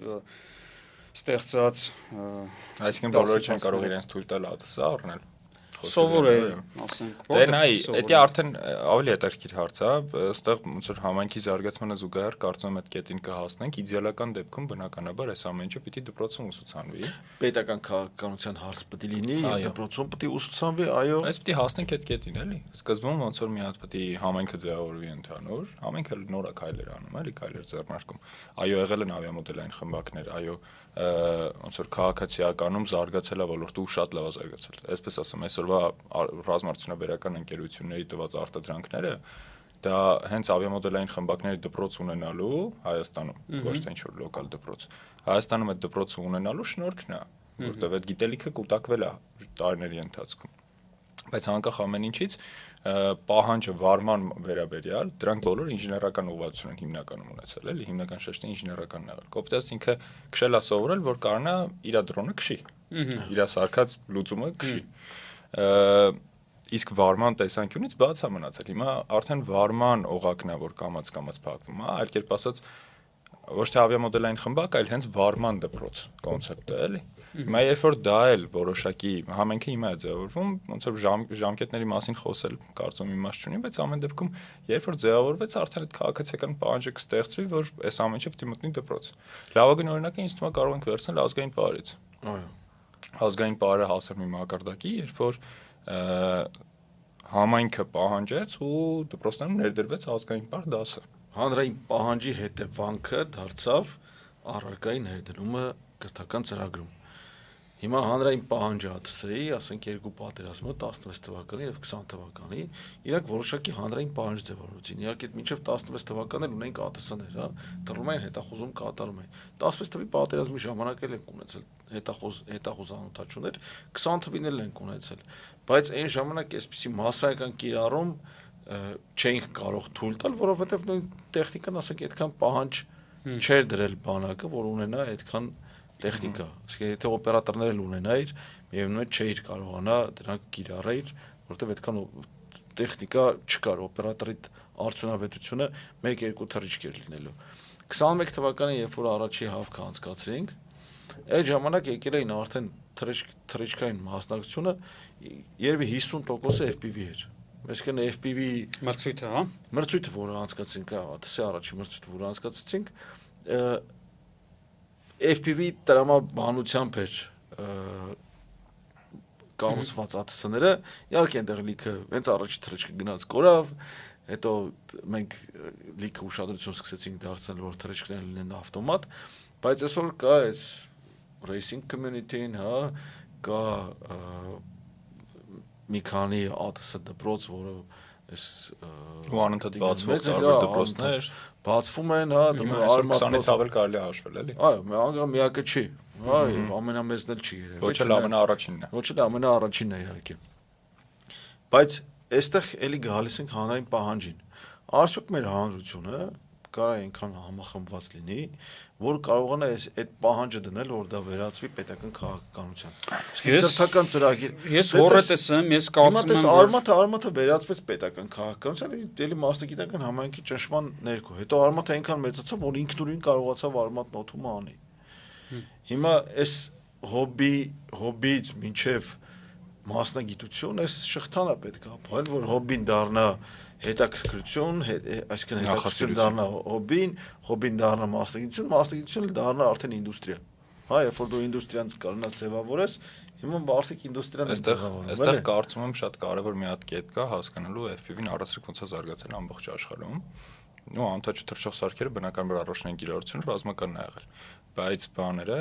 ստեղծած, այսինքն բոլորը չեն կարող իրենց թույլ տալ ԱԹՍ առնել։ Սովոր է, ասենք, դե նայ, դա արդեն ավելի հետաքրքիր հարց է, այստեղ ոնց որ համայնքի զարգացմանը զուգահեռ կարծում եմ այդ կետին կհասնենք, իդեալական դեպքում բնականաբար այս ամեն ինչը պիտի դպրոցում ուսուցանվի։ Պետական քաղաքականության հարց պետք է լինի եւ դպրոցում պետք է ուսուցանվի, այո։ Այս պիտի հասնենք այդ կետին, էլի։ Սկզբում ոնց որ մի հատ պետք է համայնքը ձևավորվի ընդհանուր, համայնքը նոր է քայլեր անում, էլի, քայլեր ձեռնարկում։ Այո, եղել են ավիամոդելային խմբակներ, այո, ոնց որ քաղաքացիականում զարգացել է ոլորտը ու շատ լավ է զարգացել։ Այսպես ասեմ, այսօրվա ռազմարտությունաբերական ընկերությունների տված արտադրանքները դա հենց ավիամոդելային խմբակների դպրոց ունենալու Հայաստանում, ոչ թե ինչ-որ լոկալ դպրոց։ Հայաստանում այդ դպրոցը ունենալու շնորհքն է, որտեղ այդ գիտելիքը կուտակվել է տարիների ընթացքում։ Բայց անկախ ամեն ինչից պահանջը վարման վերաբերյալ դրանք բոլորը ինժեներական ուղղվածություն են հիմնականում ունեցել, էլի, հիմնական շեշտը ինժեներականն եղել։ Կոպտես ինքը քշել է սովորել, որ կարողանա իր դրոնը քշի, իր սարքած լուծումը քշի։ Իսկ վարման տեսանկյունից բաց է մնացել։ Հիմա արդեն վարման օղակն է, որ կամաց-կամաց փակվում է, այլ կերպ ասած ոչ թե ավիամոդելային խմբակ, այլ հենց վարման դպրոց կոնցեպտը, էլի։ Հիմա երբ որ դա էլ որոշակի համենքը հիմա է ձևավորվում, ոնց որ ժամկետների մասին խոսել կարծում իմաստ չունի, բայց ամեն դեպքում երբ որ ձևավորվեց, արդեն այդ քաղաքացիական պահանջը կստեղծվի, որ այս ամեն ինչը պետք է մտնի դպրոց։ Լավագույն օրինակը ինձ թվում է կարող ենք վերցնել ազգային պարից։ Այո։ Ազգային պարը հասավ մի մակարդակի, երբ որ համայնքը պահանջեց ու դպրոցներում ներդրվեց ազգային պար դասը։ Հանրային պահանջի հետևանքը դարձավ առարկայի ներդրումը կրթական ծրագրում։ Հիմա հանրային պահանջը ԱԹՍ-ի, ասենք երկու պատերազմը 16 թվականի եւ 20 թվականի, իրանք որոշակի հանրային պահանջ ձևավորեցին։ Իհարկե մինչեւ 16 թվականներ ունենք ԱԹՍ-ներ, հա, դրում են հետախուզում կատարում են։ 16 թվականի պատերազմի ժամանակ էլ ենք ունեցել հետախուզ անօթաչուներ, 20 թվին էլ ենք ունեցել, բայց այն ժամանակ այսպիսի մասսայական կիրառում չէինք կարող թույլ տալ, որովհետեւ նույն տեխնիկան, ասենք, այդքան պահանջ չէր դրել բանակը, որ ունենա այդքան տեխնիկա, իսկ եթե օպերատորներ էլ ունենայր, միևնույն է չէիր կարողանա դրանք կիրառել, որովհետև այդքան տեխնիկա չկար, օպերատորի արդյունավետությունը 1-2 թռիչք էր լինելու։ 21 թվականին, երբ որ առաջի հավքը անցկացրինք, այդ ժամանակ եկել էին արդեն թռիչքային մասնակցությունը, երևի 50% FPV էր։ Այսինքն FPV մրցույթը, հա։ Մրցույթը, որը անցկացրինք, ԱԹՍ-ի առաջի մրցույթը, որը անցկացրինք, FPV տրամաբանությամբ էր կառուցված ԱԹՍ-ները, իհարկե այնտեղ լիքը հենց առաջի թռիչքը գնաց կորավ, հետո մենք լիքը ուշադրություն սկսեցինք դարձնել, որ թռիչքները լինեն ավտոմատ, բայց այսօր կա այս racing community-ն, հա, կա մի քանի ԱԹՍ դպրոց, որը այս ու անընդհատ բացվող տարբեր դպրոցներ բացվում են, հա, արմատով 20-ից ավել կարելի է հաշվել, էլի։ Այո, միակը չի, հա, եւ ամենամեծն էլ չի երևի։ Ոչ էլ ամենաառաջինն է։ Ոչ էլ ամենաառաջինն է, իհարկե։ Բայց այստեղ էլի գալիս ենք հանրային պահանջին։ Արդյոք մեր հանրությունը կարա այնքան համախմբված լինի, որ կարողանա այդ պահանջը դնել, որ դա վերածվի պետական քաղաքականության։ Իսկ դրթական ծրագիր։ Ես հորետես եմ, ես կարծում եմ, որ արմատը վերածվեց պետական քաղաքականության, դելի մասնագիտական համայնքի ճնշման ներքո։ Հետո արմատը այնքան մեծացավ, որ ինքնուրույն կարողացավ արմատն օթումը անի։ Հիմա այս հոբբից մինչև մասնագիտություն, այս շղթան է պետք է ապահովել, որ հոբբին դառնա հետաքրքրություն, այսինքն հետաքրքրություն դառնա հոբբին դառնա մասնագիտություն, մասնագիտությունը դառնա արդեն ինդուստրիա։ Հա, երբ որ դու ինդուստրիան կարողանաս ձևավորես, հիմա արդեն ինդուստրիան է ձևավորվում։ Այստեղ կարծում եմ շատ կարևոր մի հատ կետ կա հասկանալու FPV-ն առասարակ ոնց է զարգացել ամբողջ աշխարհում։ Ու անթաչու թռչող սարքերը բնականաբար առաջնային կիրառությունը ռազմականն է եղել, բայց բաները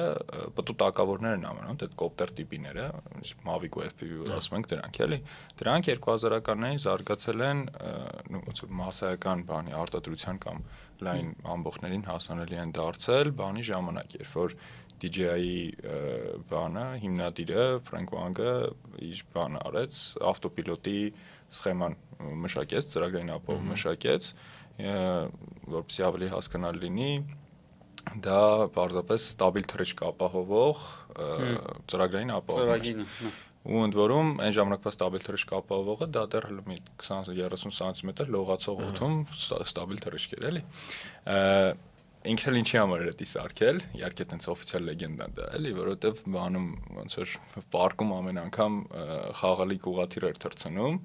պտուտակավորներ են ամենուր, այդ կոպտեր տիպիները, Mavic ու FPV որ ասում ենք դրանք, էլի, դրանք 2000-ականներին զարգացել են, ոնց որ մասսայական բանի արտադրության կամ լայն ամբողջներին հասանելի են դարձել բանի ժամանակ, երբ որ DJI-ի բանը հիմնադիրը Ֆրանկ Վանգը իր բանը արեց, ավտոպիլոտի սխեման մշակեց, ծրագրային ապահով մշակեց, որպեսզի ավելի հասկանալի լինի, դա պարզապես ստաբիլ թռիչք ապահովող ծրագրային ապահովում է։ Ու ընդ որում այն ժամանակվա ստաբիլ թռիչք ապահովողը դա դեռ մի 20-30 սանտիմետր լողացող օդում ստաբիլ թռիչք էր, էլի։ ինքն էլ ինչի համար էր դա սարքել, իհարկե այտենց օֆիցիալ լեգենդա դա էլի, որովհետև բանում ոնց որ պարկում ամեն անգամ խաղալիք ուղաթիռ էր թռցնում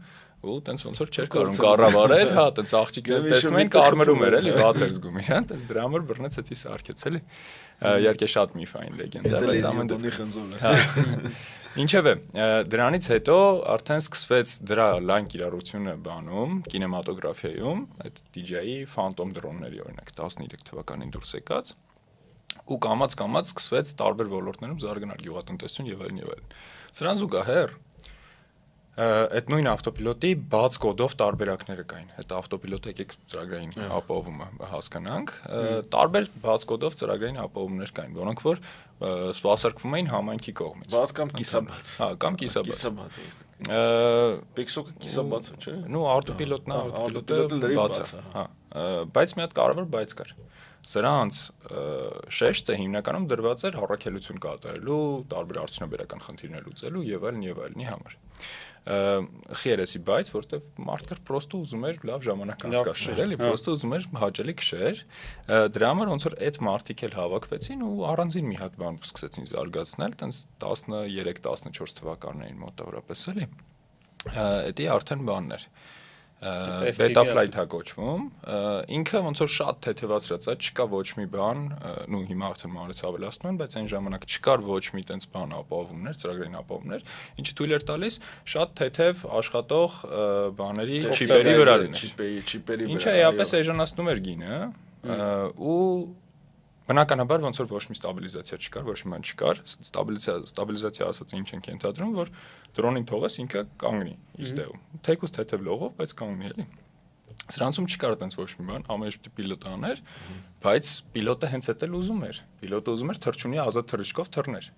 ու այտենց ոնց որ չէր կարող կառավարել, հա, այտենց աղջիկները տեսնում են կարմրում էր էլի, վատ էր զգում իրան, այտենց դրա համար բռնեց դա սարքեց էլի։ Իհարկե շատ միֆային լեգենդա, բայց ամեն դեպքում Ինչևէ, դրանից հետո արդեն սկսվեց դրա լայն կիրառությունը բանում, կինեմատոգրաֆիայում, այդ DJI Phantom դրոնների օրինակ 13 թվականին դուրս եկած, ու կամաց սկսվեց տարբեր ոլորտներում զարգանալ գյուղատնտեսություն եւ այլն։ Սրան զուգահեռ այդ նույն ավտոպիլոտի բաց կոդով տարբերակները կային։ Այդ ավտոպիլոտը եկեք ծրագրային ապահովումը հասկանանք, տարբեր բաց կոդով ծրագրային ապահովումներ կային, որոնք որ սպասարկվում էին համայնքի կողմից։ Բաց կամ կիսաբաց։ Հա, կամ կիսաբաց։ Կիսաբաց։ Պիքսոկը կիսաբաց է, չէ՞։ Ну, ավտոպիլոտը բաց է, հա։ Բայց մի հատ կարևոր բայց կար։ Սրանց շեշտը հիմնականում դրված էր առաքելություն կատարելու, տարբեր արդյունաբերական խնդիրներ լուծելու եւ այլնի համար։ Խիերեսի բայց, որտեվ մարդը պրոստը ուզում էր լավ ժամանակ անցկացնել, էլի, պրոստը ուզում էր հաճելի քշեր, դրա համար ոնց որ այդ մարդիկ էլ հավաքվեցին ու առանձին մի հատ բան սկսեցին զարգացնել, տենց 13-14 թվականներին մոտավորապես էլի։ Դա արդեն բանն էր։ Betaflight-ա կոչվում, ինքը ոնց որ շատ թեթևացրած է, չկա ոչ մի բան, նու հիմա արդեն մանրից ավելացնում են, բայց այն ժամանակ չկար ոչ մի տենց բան ապահովումներ, ծրագրային ապահովումներ, ինչը թույլ էր տալիս շատ թեթև աշխատող բաների չիպերի վրա լինել։ Չիպերի վրա։ Ինչը էապես էժանացնում էր գինը, ու բնականաբար ոնց որ ոչ մի ստաբիլիզացիա չկար, ոչ մի բան չկար, ստաբիլիզացիա ասած ինչ ենք ենթադրում, որ դրոնին թողես ինքը կանգնի իր տեղում։ Թեկուզ թեթև լողով, բայց կանգնի էլի։ Սրանցում չկար այտենց ոչ մի բան, ամեն ինչ պիլոտը աներ, բայց պիլոտը հենց այդ էլ ուզում էր։ Պիլոտը ուզում էր թռչունի ազատ թռիչքով թռներ։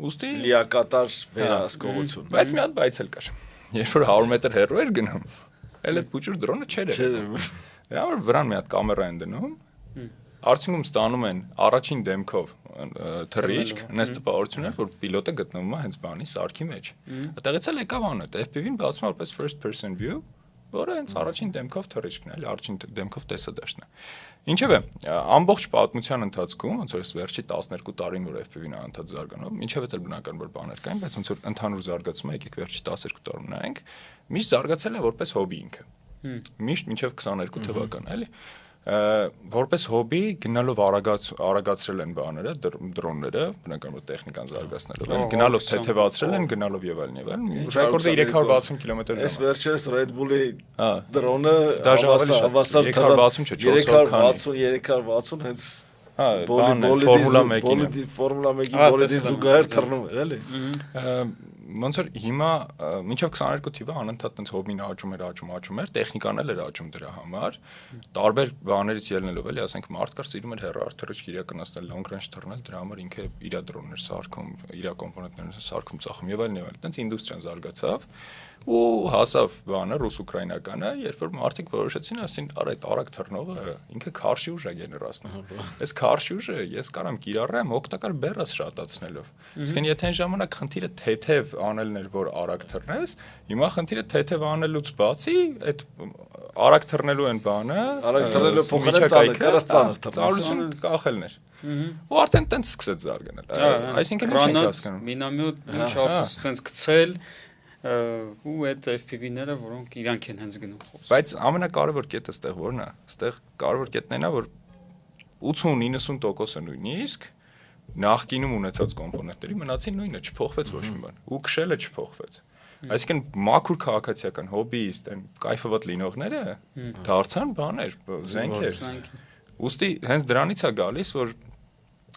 Ուստի լիակատար վերահսկողություն։ Բայց մի հատ բայց էլ կար։ Երբ որ 100 մետր հեռու էր գնում, էլ այդ փուճուր դրոնը չէր եղել։ Դրա համար վրան մի հատ կամերա են դնում։ Արդյունքում ստանում են առաջին դեմքով թռիչք, նես տպավորություններ, որ պիլոտը գտնվում է հենց բանի սարքի մեջ։ Այդտեղից էլ եկավ անունը, FPV-ն բացվում է որպես first person view, որը հենց առաջին դեմքով թռիչքն է, էլի առաջին դեմքով տեսադաշտն է։ Ինչևէ, ամբողջ պատմության ընթացքում, ոնց որ վերջի 12 տարին որ FPV-ն է անդադ զարգանում, ինչևէ էլ բնական որ բաներ կային, բայց ոնց որ ընդհանուր զարգացումը եկեք վերջի 12 տարում նայենք, միշտ զարգացել է որպես հոբի ինքը։ Միշտ մինչև 22 թվական, էլի։ Որպես հոբի գնալով արագացրել են բաները, դրոնները, բնականաբար տեխնիկան զարգացնելով են, գնալով թեթևացրել են, գնալով եւ այլն։ Ռեկորդը 360 կիլոմետր։ Այս վերջերս Red Bull-ի դրոնը հավասար 360 չէ, 360 հենց Ֆորմուլա 1-ի բոլիդի զուգահեռ թռնում էր, էլի։ Ոնց որ հիմա մինչև 22 թիվը անընդհատ այնց հոբին աճում էր, տեխնիկան էլ էր աճում դրա համար, տարբեր բաներից ելնելով էլի, ասենք մարդ կար սիրում էր հեռահար թռիչք իրականացնել, long range թռնել, դրա համար ինքը իր դրոններ սարքում, իր կոմպոնենտներ սարքում, ծախում եւ այլն, այտենց ինդուստրիան զարգացավ ու հասավ բանը ռուս-ուկրաինականը, երբ որ մարդիկ որոշեցին, ասին, արա այդ արագ թռնողը ինքը քարշի ուժ է գեներացնում։ Այս քարշի ուժը ես կարամ կիրառեմ օգտակար բեռս շատացնելով։ Իսկ եթե այն ժամանակ խնդիրը թեթև անելն էր, որ արագ թռնես, հիմա խնդիրը թեթև անելուց բացի այդ արագ թռնելու են բանը, արագ թռնելու փոխարեն ծանր ծանրություն կախելն էր։ Ու արդեն տենց սկսեց զարգանալ։ Այսինքն ինչ ենք հասկանում։ Մինամյութ ինչ ասես տենց գցել ու այդ FPV-ները, որոնք իրանք են հենց գնում խոսում։ Բայց ամենակարևոր կետը այստեղ որն է։ Այստեղ կարևոր կետն այն է, որ 80-90%-ը նույնիսկ նախկինում ունեցած կոմպոնենտների մնացին նույնը, չփոխվեց ոչ մի բան։ Ու քշելը չփոխվեց։ Այսինքն մաքուր քաղաքացիական հոբիիստ են կայֆավատ լինողները դարձան բաներ, զենքեր։ Ուստի հենց դրանից է գալիս, որ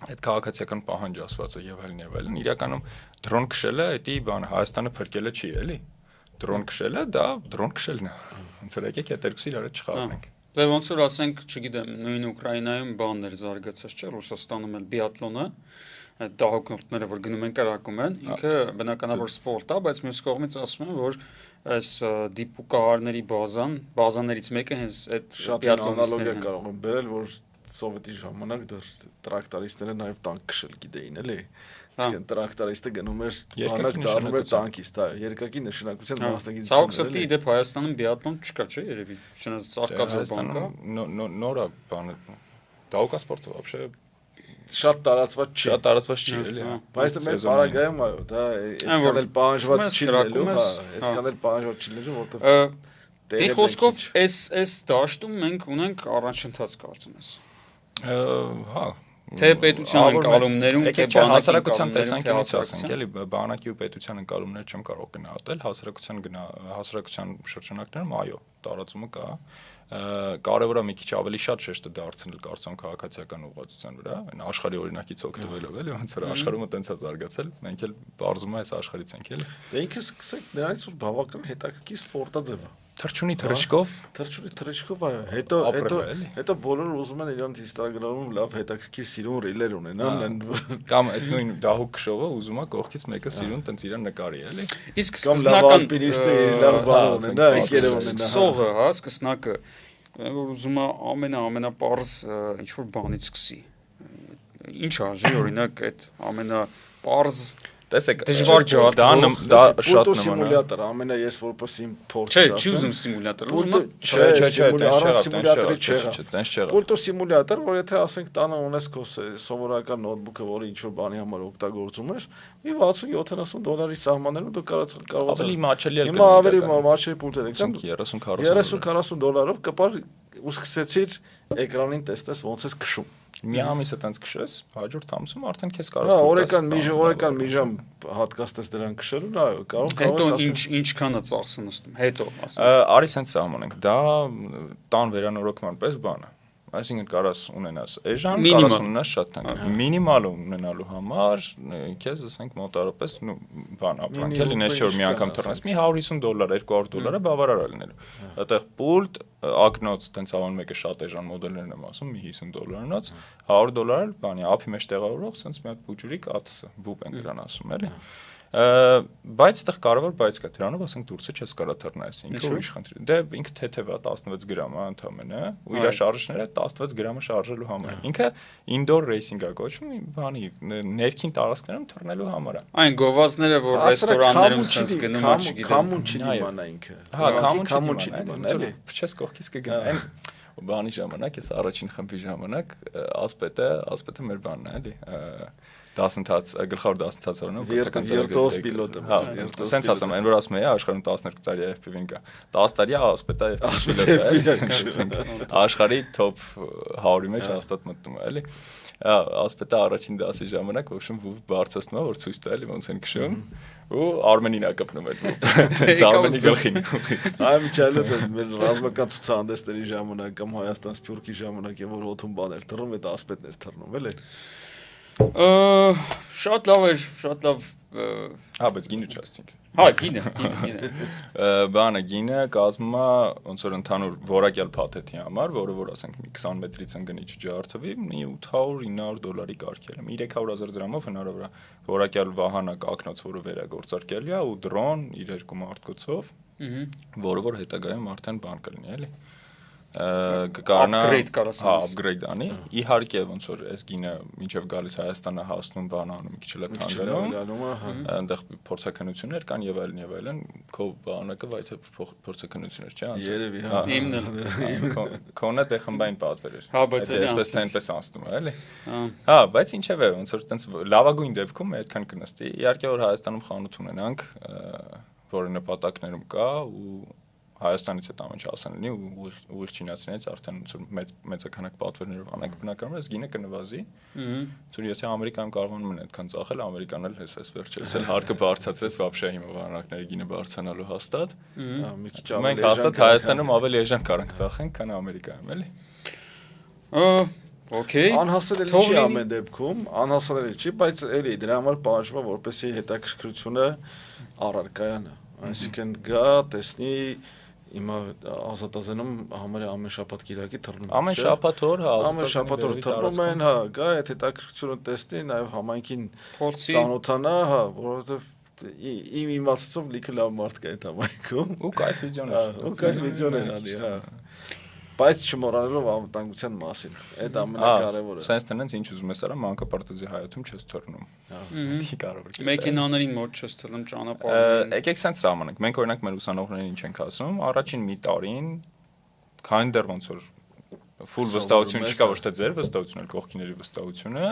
այդ քաղաքացիական պահանջ ասվածը եւ այլն, իրականում դրոն քշելը էդի բան Հայաստանը փրկելը չի, էլի։ Դրոն քշելը դա դրոն քշելն է։ Ոնց որ եկեք այդ երկուսի իրար չխառնենք։ Դե ոնց որ ասենք, չգիտեմ, նույն Ուկրաինայում բաններ զարգացած չէ, Ռուսաստանում էլ բիատլոնը, այդ դահոկնորդները, որ գնում են կրակում են, ինքը բնականաբար սպորտ է, բայց մյուս կողմից ասում են, որ այս դիպուկահարների բազաներից մեկը հենց այդ բիատլոնիստներն են կարող են բերել, որ սովետի ժամանակ դեռ տրակտորիստները նաև տանկ քշել գիտեին, էլի։ Իսկ այն տրակտորիստը գնում էր բանակ դառնում էր տանկիստ, այո, երկակի նշանակության մասնագիտություն։ Ցավոք սրտի իդեպ Հայաստանում բիատլոն չկա, չէ՞, երևի։ Չնայած ծաղկած բան կա։ Նորա բանը Դաուկա սպորտը вообще շատ տարածված չի։ Շատ տարածված չի, էլի։ Բայց մեր պարագայում այո, դա այդքան էլ պահանջված չի լինելու, այդքան էլ պահանջված չի լինելու, որտեղ Ի խոսքով այս դաշտում մենք ունենք առաջընթաց կարծում ես։ Հա, Թե պետության ընկալումներում, թե հասարակության տեսանկյունից ասենք, էլի, բանակի ու պետության ընկալումներ չեմ կարող գնահատել, հասարակության շրջանակներում այո, տարածումը կա։ Կարևոր է մի քիչ ավելի շատ շեշտը դարձնել կարծում քաղաքացիական ուղղվածության վրա, այն աշխարհի օրինակից օգտվելով, էլի, ոնց որ աշխարհում տենց է զարգացել, մենք էլ բարձում է այս աշխարհից ենք, էլի։ Դե ինքը սկսեք նրանից որ բավական հետաքրքիր սպորտաձև է։ Թրջունի թրիչկով, այո, հետո բոլորը ուզում են իրանց Instagram-ում լավ հետաքրքիր սիրուն ռիլեր ունենան, կամ այդ նույն դահուկ քշողը ուզում է կողքից մեկը սիրուն տենց իրան նկարի, էլի։ Իսկ կամ լավ ալպինիստը լավ բան ունենա, եկերը ունենա։ Սողը, հա, սկսնակը, որ ուզում է ամենապարզ ինչ որ բանից սկսի։ Ինչ արժի օրինակ այդ ամենապարզ Տեսեք, դժվար ջահատով դա շատ նման է։ Սիմուլյատոր, ամենա ես որպես իմ փորձ Չէ, չի ուզում սիմուլյատոր, ուզում է Պուլտո սիմուլյատոր, որ եթե ասենք տանը ունես քո սովորական նոթբուքը, որը ինչ որ բանի համար օգտագործում ես, մի 60-70 $-ի սահմաններում դու կարող ես ավելի մաչելի է։ Հիմա ավելի մաչելի պուլտեր եկան 30-40 $30 կպար ու սկսեցիր էկրանին տեսնես ոնց ես քշում։ Մի ամիսը տենց քշես, հաջորդ ամսում արդեն քեզ կարող ես օրական մի ժամ հատկացնես դրան քշելուն, այո, կարող Հետո ինչքան է ծախսը նստում, հետո ասեմ։ Արի սենց սահմանենք, դա տան վերանորոգման պես բան է։ Այսինքն կարաս ունենաս էժան, կարաս ունենաս շատ թանկ։ Մինիմալ ունենալու համար քեզ ասենք մոտարապես, բան ապրանք է լինես որ մի անգամ թռնես, մի $150, $200 բավարար է լինելու։ Այդտեղ պուլտ, ակնոց, տենց ավան մեկը շատ էժան մոդելներն եմ ասում, մի $50-նոց, $100 բանի ափի մեջ տեղավորող, սենց մի հատ բուջուրիկ աթսը, բուբ են դրան ասում, էլի։ Բայց այդտեղ կարևոր բայց կա դրանով, ասենք դուրսը չես կարա թռնես, ինքը ուրիշ խնդիր։ Դե ինքը թեթև է 16 գրամ է ընդամենը, ու իր շարժները 16 գրամը շարժելու համար է։ Ինքը indoor racing է կոչվում, բանի ներքին տարածքներում թռնելու համար է։ Այն գովազները, որ ռեստորաններում sense գնում է, չգիտեմ։ Կամուն չի իմանա ինքը։ Հա, կամուն չի իմանա, էլի։ Փչես կողքից կգնա։ Այն բանի ժամանակ, ես առաջին խմբի ժամանակ ասպետը մեր բանն է, էլի։ Դասընթաց գլխավոր դասընթացորն Virtuos պիլոտը։ Հա, սենց ասեմ, այն որ ասում է, աշխարհում 12 տարի FPV-ն կա։ 10 տարի ասպետա FPV-ն։ Աշխարհի top 100-ի մեջ հաստատ մտնում է, էլի։ Ասպետա առաջին դասի ժամանակ ոչմ բարձրացնում է, որ ցույց տա, էլի ոնց են քշում։ Ու Արմենին է կպնում այդ։ Արմենի գլխին։ Այ միջալից մեր ռազմական ցուցահանդեսների ժամանակ կամ Հայաստան Սփյուռքի ժամանակ է որ օթում բաներ թռնում, այդ ասպետներ թռնում, էլի։ Շատ լավ էր, շատ լավ։ Հա, բայց գինը չասցինք։ Հա, գինը։ Բանը գինը կազմում է ոնց որ ընդհանուր որակյալ փաթեթի համար, որը որ ասենք մի 20 մետրից ընկնի չջարդվի, մի $800-900 կարգել է։ 300,000 դրամով հնարավոր է որակյալ վահանակ ակնոց, որը վերագործարկելի է, ու դրոն իր 2 մարդկոցով, որը որ հետագայում արդեն բան կլինի, էլի։ Կկարանա upgrade անի։ Իհարկե ոնց որ այս գինը մինչև գալիս Հայաստանը հասնում բանանում, մի քիչ էլ թանձրանում, այնտեղ փորձականություններ կան եւ այլն, քո բանակը վայ թե փորձականություններ չի անցել։ Երևի, հա։ Քոնը դե խմբային պատվեր էր։ Հա, բայց էլի այսպես թե այնպես անցնում է, էլի։ Հա, բայց ինչև է, ոնց որ տենց լավագույն դեպքում այդքան կնստի։ Իհարկե որ Հայաստանում խանութ ունենանք, որը նպատակներում կա ու Հայաստանից այդ ամենը ասանելի ու ուղիղ չինացիներից արդեն մեծականակ պատվերներով անենք բնակարանում այս գինը կնվազի։ Ծուր եթե Ամերիկայում կարողանում են այդքան ծախել, Ամերիկան էլ հեսես վերջերս էլ հարկը բարձրացրեց вообще հիմա վահանակների գինը բարձրանալու հաստատ։ Մի քիչ ավելի մենք հաստատ Հայաստանում ավելի էժան կարանք ծախենք, քան Ամերիկայում, էլի։ Okay։ Անհասանելի չի ամեն դեպքում, անհասանելի չի, բայց էլի դրա համար պահանջվում է որպեսզի հետաքրքրությունը առարկայանա, այսինքն գա, տեսնի Հիմա ազատազենում համարյա ամեն շաբաթ կիրակի թռնում են։ Ամեն շաբաթ օր, հա, ամեն շաբաթ օր թռնում են, հա, գա այդ հետաքրքրությունը տեսնի, նաև համայնքին ծանոթանա, հա, որովհետև իմ իմացածով լիքը լավ մարդ կա այդ համայնքում։ Ու կայֆ վիդեոներ։ Ու կայֆ վիդեոներ անի, հա։ Բայց չմոռանալով անվտանգության մասին, այդ ամենակարևորը։ Սենց տնենց ինչ ուզում ես արա, մանկապարտեզի հայաթում չես թռնում։ Դա կարևոր է։ Մեքենաներին մոտ չես թռնում ճանապարհին։ Եկեք սենց սահմանենք։ Մենք օրինակ մեր ուսանողներին ինչ ենք ասում, առաջին մի տարին քանի դեռ ոնց որ full վստահություն չկա, ոչ թե ձեր վստահությունը, կողքիների վստահությունը,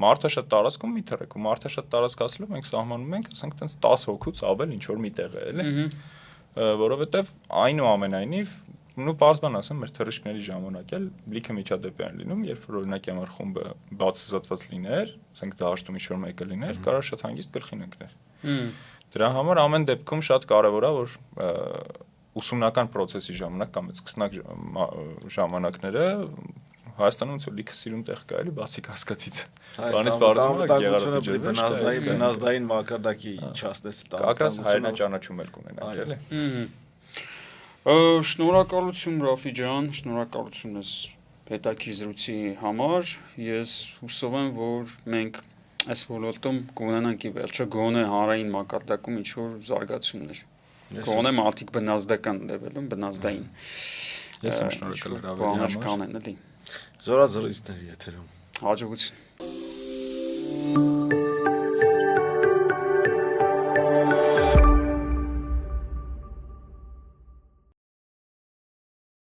մարդը շատ տարածքում մի թռեք ու մարդը շատ տարածք ասելով մենք սահմանում ենք, ասենք տենց 10 հոգուց ավել ինչ որ միտեղ է, էլի։ Որովհետև այնուամենայնիվ նու պարզ բան ասեմ, մեր թռիչքների ժամանակ էլ լիքը միջադեպեր են լինում, երբ որ օրինակ ямар խումբը բացազատված լիներ, ասենք դաշտում ինչ որ մեկը լիներ, կարող շատ հանգիստ գլխին ընկներ։ Դրա համար ամեն դեպքում շատ կարևոր է, որ ուսումնական process-ի ժամանակ կամ այդ սկսնակ ժամանակները Հայաստանում ոնց որ լիքը սիրուն տեղ կա, էլի բացի կասկածից։ Բանից բարձրացումը գեղարվեստի բնազդային մակարդակի չհասնես տա։ Կակրաս հայրենաճանաչում էլ կունենանք, էլի։ Շնորհակալություն Ռաֆի ջան, շնորհակալություն ես հետաքրքրի համար։ Ես հուսով եմ, որ մենք այս ոլորտում կունենանք ի վերջո գոնե հանրային մակարդակում ինչ որ զարգացումներ։ Գոնե մարդիկ բնազդական լեվելում, բնազդային։ Ես եմ շնորհակալ Ռավի համար։ Զորազրույցների եթերում։ Հաջողություն։